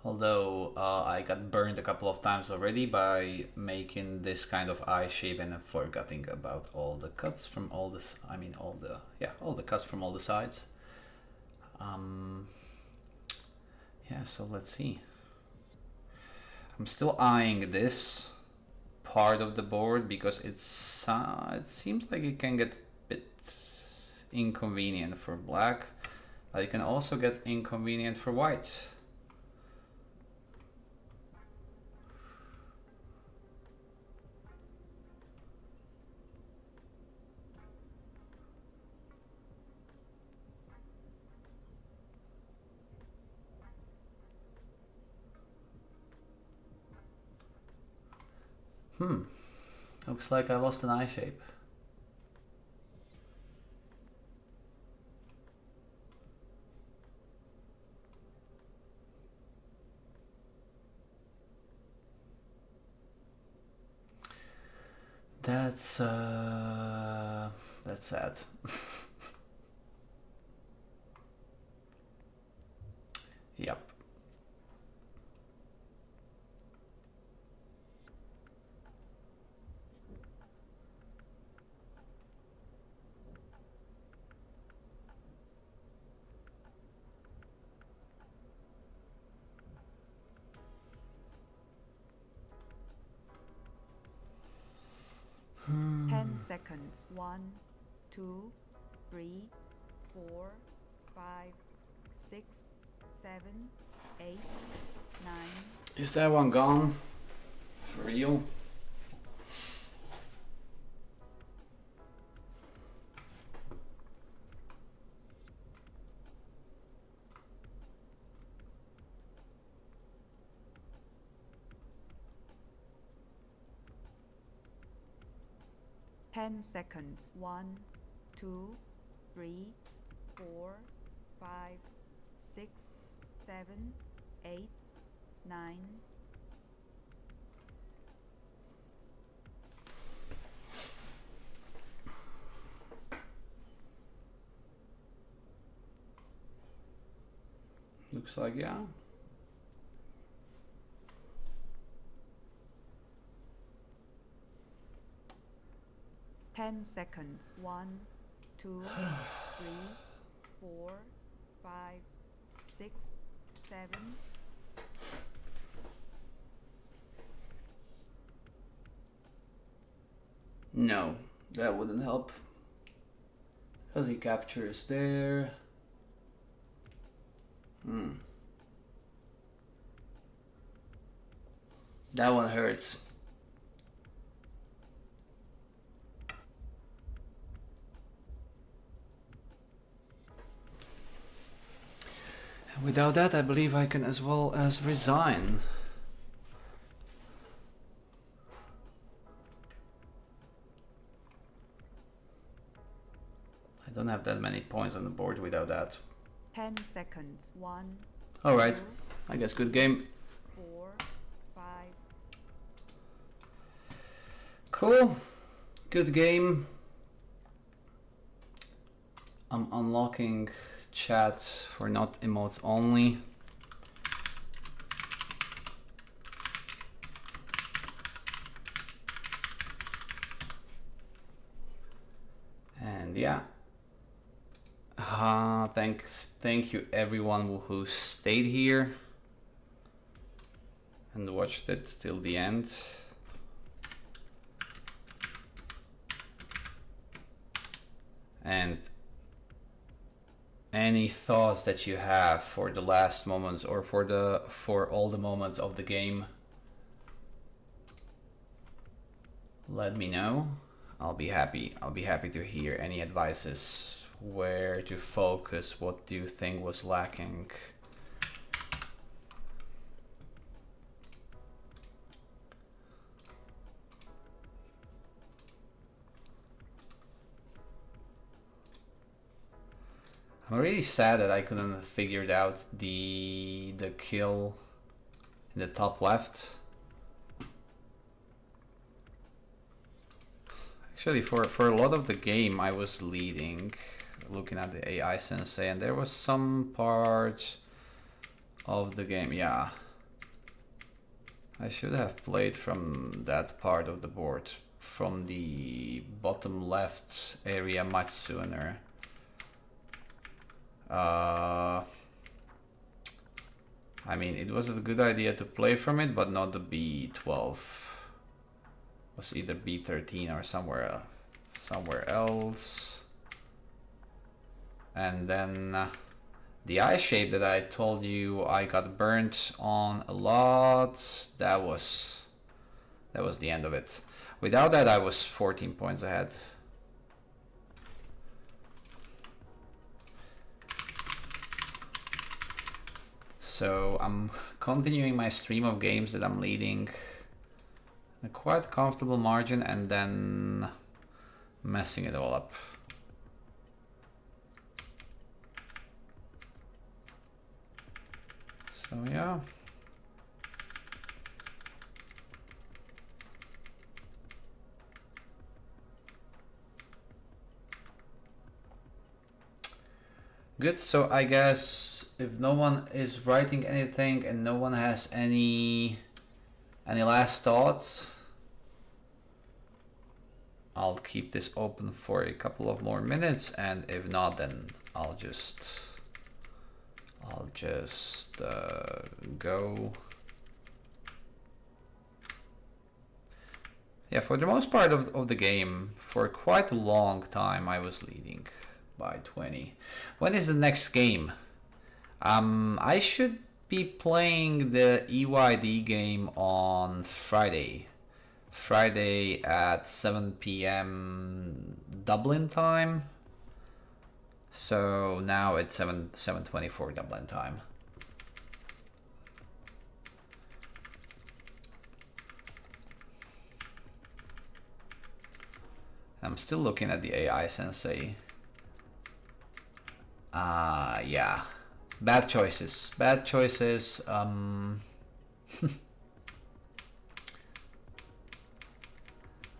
Although I got burned a couple of times already by making this kind of eye shape and forgetting about all the cuts from all this. I mean, all the cuts from all the sides. Yeah, so let's see. I'm still eyeing this part of the board because it seems like it can get a bit inconvenient for black, but it can also get inconvenient for white. Looks like I lost an eye shape. That's sad. Yep. Hmm. 10 seconds. 1, 2, 3, 4, 5, 6, 7, 8, 9. Is that one gone? For real? Ten seconds. 1, 2, 3, 4, 5, 6, 7, 8, 9. Looks like, yeah. Ten seconds. 1, 2, 3, 4, 5, 6, 7. No, that wouldn't help. Because he captures there. That one hurts. Without that, I believe I can as well as resign. I don't have that many points on the board without that. 10 seconds. 1. Alright, 2, I guess good game. 4, 5. Cool. Good game. I'm unlocking chats for not emotes only. And yeah. Thank you everyone who stayed here and watched it till the end. And any thoughts that you have for the last moments or for all the moments of the game, let me know. I'll be happy to hear any advices, where to focus, what do you think was lacking. I'm really sad that I couldn't figure out the kill in the top left. Actually, for a lot of the game, I was leading, looking at the AI sensei, and there was some part of the game, yeah. I should have played from that part of the board, from the bottom left area much sooner. I mean, it was a good idea to play from it, but not the B12. It was either B13 or somewhere else. And then the eye shape that I told you I got burnt on a lot, that was the end of it. Without that, I was 14 points ahead. So I'm continuing my stream of games that I'm leading a quite comfortable margin and then messing it all up. So yeah. Good, so I guess if no one is writing anything and no one has any last thoughts, I'll keep this open for a couple of more minutes, and if not, then I'll just go. Yeah, for the most part of the game, for quite a long time, I was leading by 20. When is the next game? I should be playing the EYD game on Friday. Friday at 7 p.m. Dublin time. So now it's 7:24 Dublin time. I'm still looking at the AI sensei. Yeah. Bad choices. Bad choices.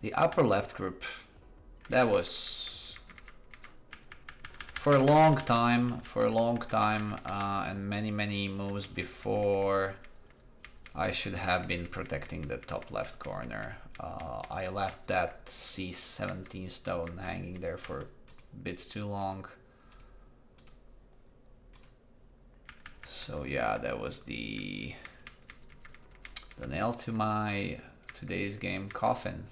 The upper left group. That was for a long time, and many moves before, I should have been protecting the top left corner. I left that C17 stone hanging there for a bit too long. So yeah, that was the nail to my today's game coffin.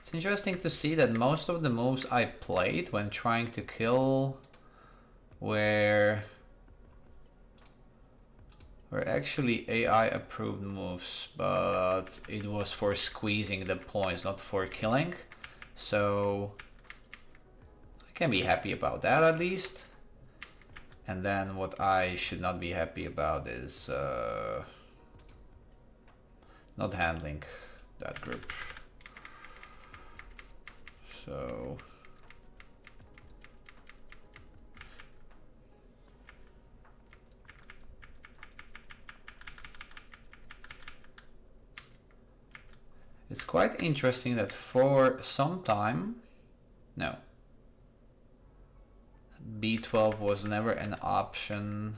It's interesting to see that most of the moves I played when trying to kill were actually AI approved moves, but it was for squeezing the points, not for killing. So I can be happy about that at least. And then what I should not be happy about is not handling that group. So it's quite interesting that for some time, no, B12 was never an option.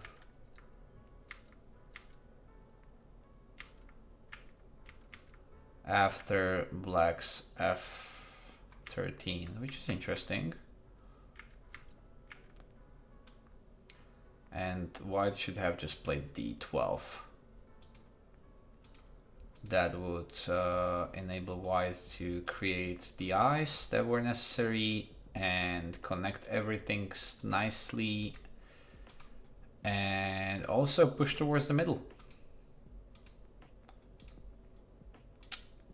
After black's F13, which is interesting. And white should have just played D12. That would enable white to create the eyes that were necessary and connect everything nicely, and also push towards the middle.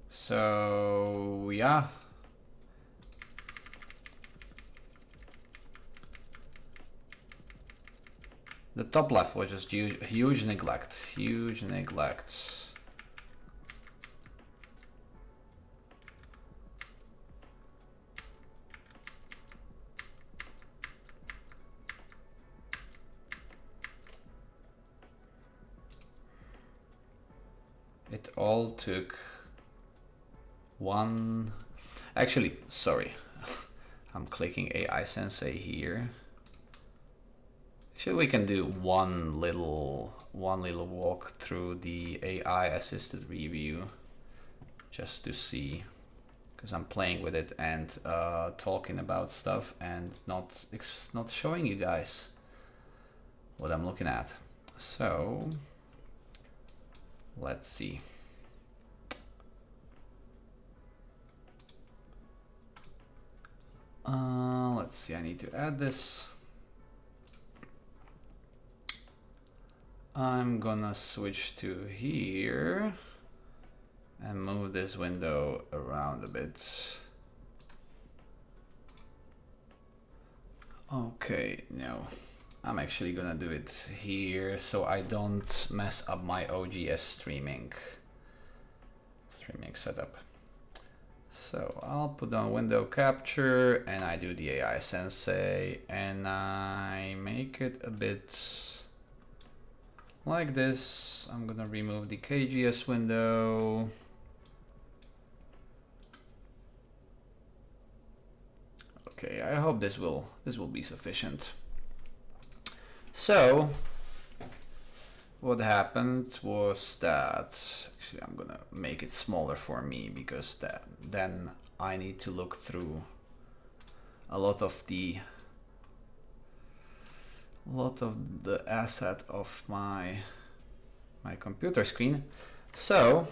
So yeah, the top left was just huge neglect. It all took one. Actually, sorry, I'm clicking AI Sensei here. Actually, we can do one little walk through the AI assisted review just to see, because I'm playing with it and talking about stuff and not showing you guys what I'm looking at. So let's see. Let's see, I need to add this. I'm gonna switch to here and move this window around a bit. Okay, no, I'm actually gonna do it here so I don't mess up my OGS streaming setup. So I'll put on window capture and I do the AI Sensei and I make it a bit like this. I'm gonna remove the KGS window. Okay, I hope this will be sufficient. So what happened was that, actually I'm gonna make it smaller for me because then I need to look through a lot of the asset of my computer screen. So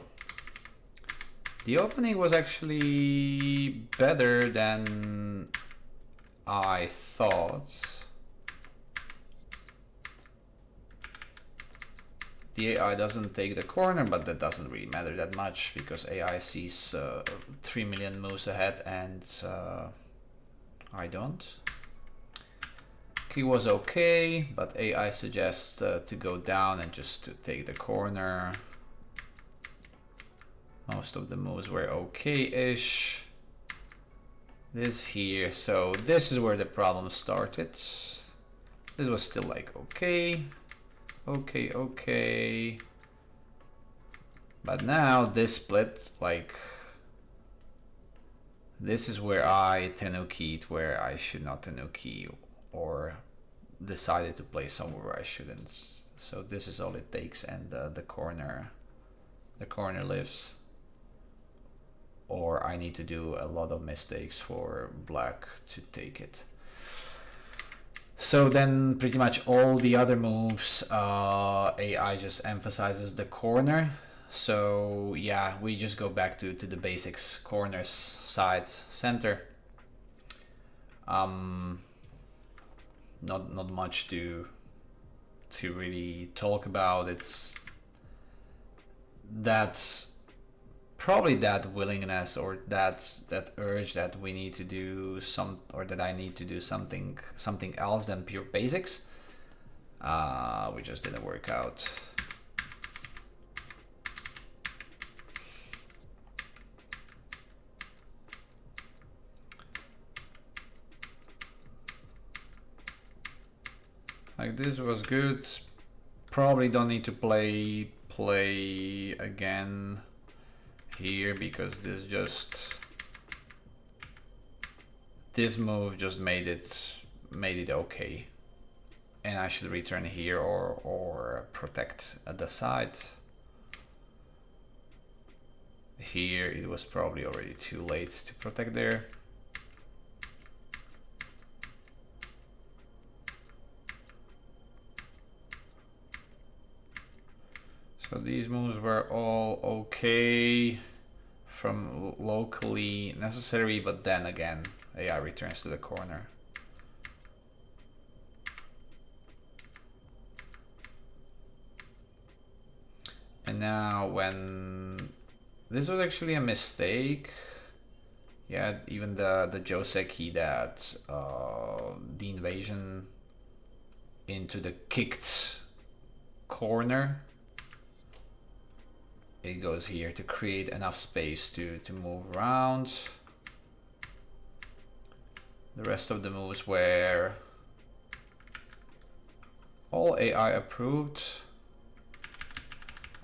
the opening was actually better than I thought. The AI doesn't take the corner, but that doesn't really matter that much because AI sees 3 million moves ahead and I don't. He was okay, but AI suggests to go down and just to take the corner. Most of the moves were okay-ish. This here, so this is where the problem started. This was still like okay. But now this split, like, this is where I tenuki'd where I should not tenuki, or decided to play somewhere where I shouldn't. So this is all it takes, and the corner lives. Or I need to do a lot of mistakes for black to take it. So then pretty much all the other moves, AI just emphasizes the corner. So yeah, we just go back to the basics: corners, sides, center. Not much to really talk about. It's that probably that willingness or that urge that we need to do some, or that I need to do something else than pure basics. We just didn't work out. Like, this was good. Probably don't need to play again here, because this move just made it okay. And I should return here or protect at the side. Here it was probably already too late to protect there. So these moves were all okay from locally necessary, but then again, AI returns to the corner. And now when this was actually a mistake, yeah, even the Joseki that the invasion into the kicked corner, it goes here to create enough space to move around. The rest of the moves were all AI approved,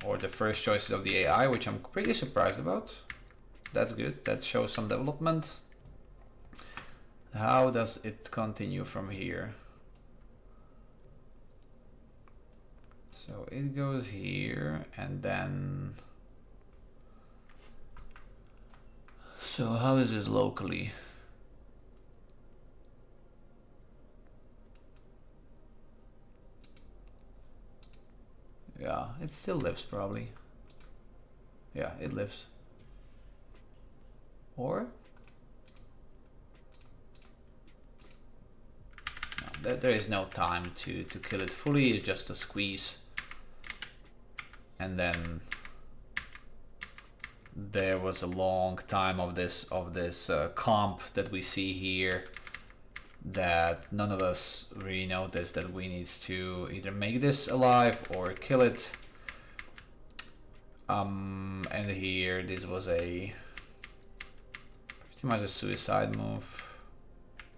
or the first choices of the AI, which I'm pretty surprised about. That's good, that shows some development. How does it continue from here? So it goes here, and then... So how is this locally? Yeah, it still lives probably. Yeah, it lives. Or? No, there is no time to kill it fully, it's just a squeeze. And then there was a long time of this comp that we see here that none of us really noticed, that we need to either make this alive or kill it. And here this was a pretty much a suicide move.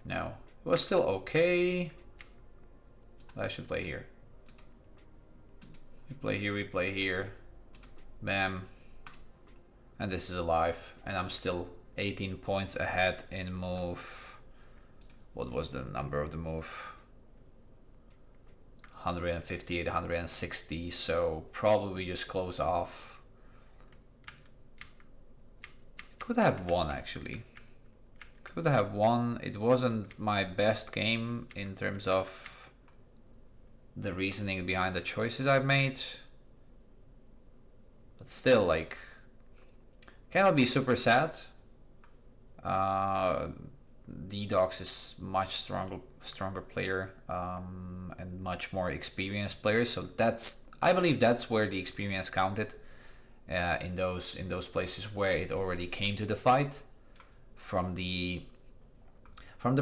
No, it was still okay. I should play here. We play here, we play here. Bam. And this is alive, and I'm still 18 points ahead in move. What was the number of the move? 158, 160, so probably we just close off. Could have won, actually. Could have won. It wasn't my best game in terms of the reasoning behind the choices I've made. But still, like, cannot be super sad. D-Dogs is much stronger player, and much more experienced player. So that's, I believe that's where the experience counted, in those places where it already came to the fight. From the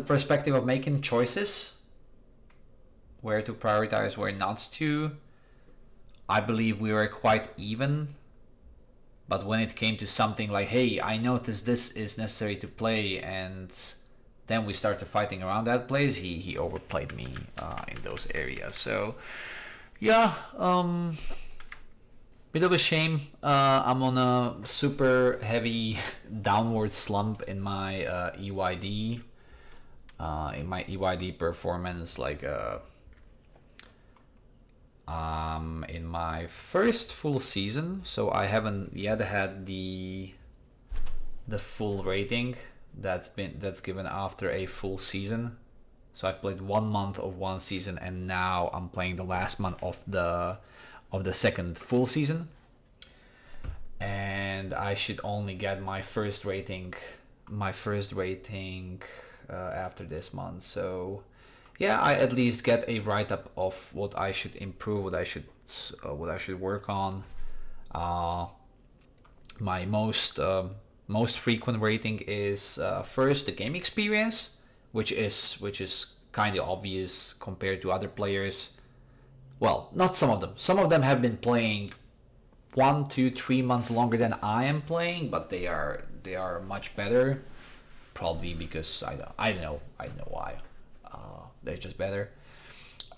perspective of making choices, where to prioritize, where not to, I believe we were quite even. But when it came to something like, hey, I noticed this is necessary to play, and then we started fighting around that place, he overplayed me in those areas. So yeah, bit of a shame. I'm on a super heavy downward slump in my EYD. In my EYD performance, like in my first full season, so I haven't yet had the full rating that's given after a full season. So I played 1 month of one season, and now I'm playing the last month of the second full season. and I should only get my first rating after this month. So yeah, I at least get a write-up of what I should improve, what I should work on. uh, my most frequent rating is first the game experience, which is kind of obvious compared to other players. Well, not some of them. Some of them have been playing 1, 2, 3 months longer than I am playing, but they are much better. Probably because I don't know why. They're just better.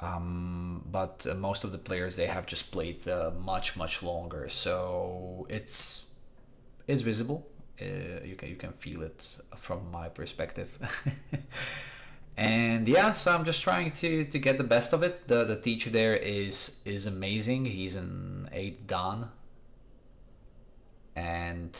But most of the players, they have just played much longer, so it's visible. You can feel it from my perspective. And yeah, so I'm just trying to get the best of it. The teacher there is amazing. He's an 8 Dan, and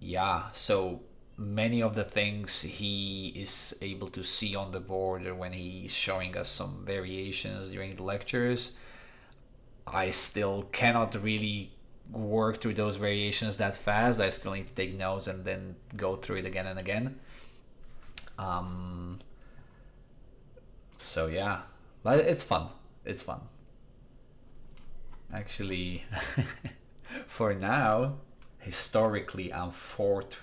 yeah, so many of the things he is able to see on the board, or when he's showing us some variations during the lectures, I still cannot really work through those variations that fast. I still need to take notes and then go through it again and again. So yeah, but it's fun. It's fun. Actually, for now, historically, I'm fourth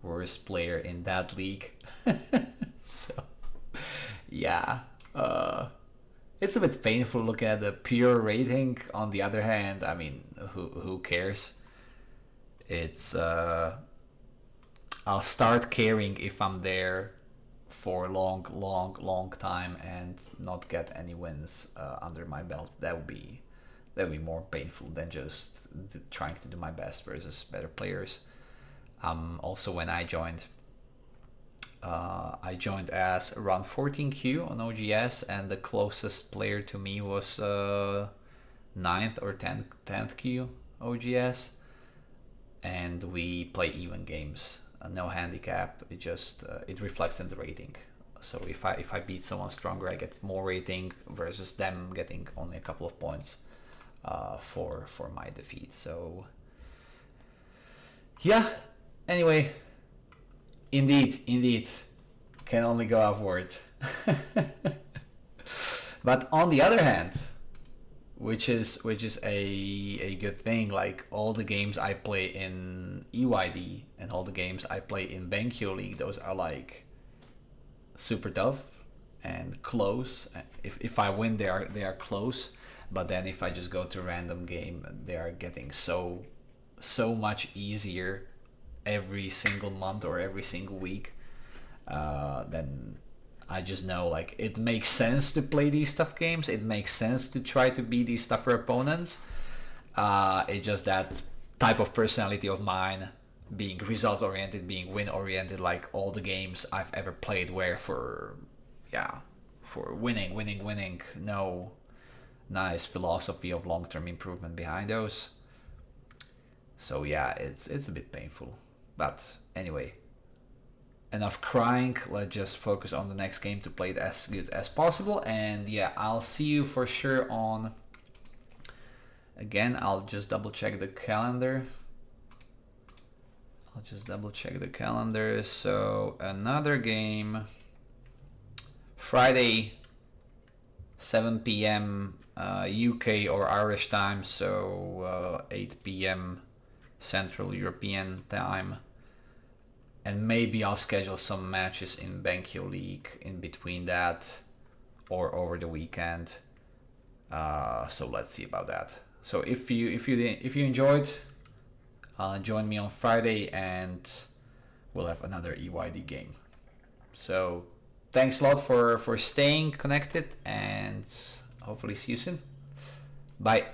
worst player in that league. So yeah, it's a bit painful looking at the pure rating. On the other hand, I mean, who cares? It's I'll start caring if I'm there for a long time and not get any wins under my belt. That would be more painful than just trying to do my best versus better players. Also, when I joined as around 14Q on OGS, and the closest player to me was 9th or 10th Q OGS, and we play even games, no handicap. It reflects in the rating. So if I beat someone stronger, I get more rating versus them getting only a couple of points for my defeat. So yeah. Anyway, indeed, can only go upwards. But on the other hand, which is a good thing, like all the games I play in EYD and all the games I play in Benkyo League, those are like super tough and close. If I win, they are close. But then if I just go to a random game, they are getting so much easier every single month or every single week. Then I just know, like, it makes sense to play these tough games. It makes sense to try to beat these tougher opponents. It's just that type of personality of mine, being results oriented, being win oriented. Like all the games I've ever played were for winning. No nice philosophy of long-term improvement behind those. So yeah, it's a bit painful. But anyway, enough crying. Let's just focus on the next game to play it as good as possible. And yeah, I'll see you for sure on... Again, I'll just double check the calendar. So another game Friday, 7 p.m. UK or Irish time, so 8 p.m. Central European time. And maybe I'll schedule some matches in Benkyo League in between that or over the weekend. So let's see about that. So if you enjoyed, join me on Friday and we'll have another EYD game. So thanks a lot for staying connected, and hopefully see you soon. Bye.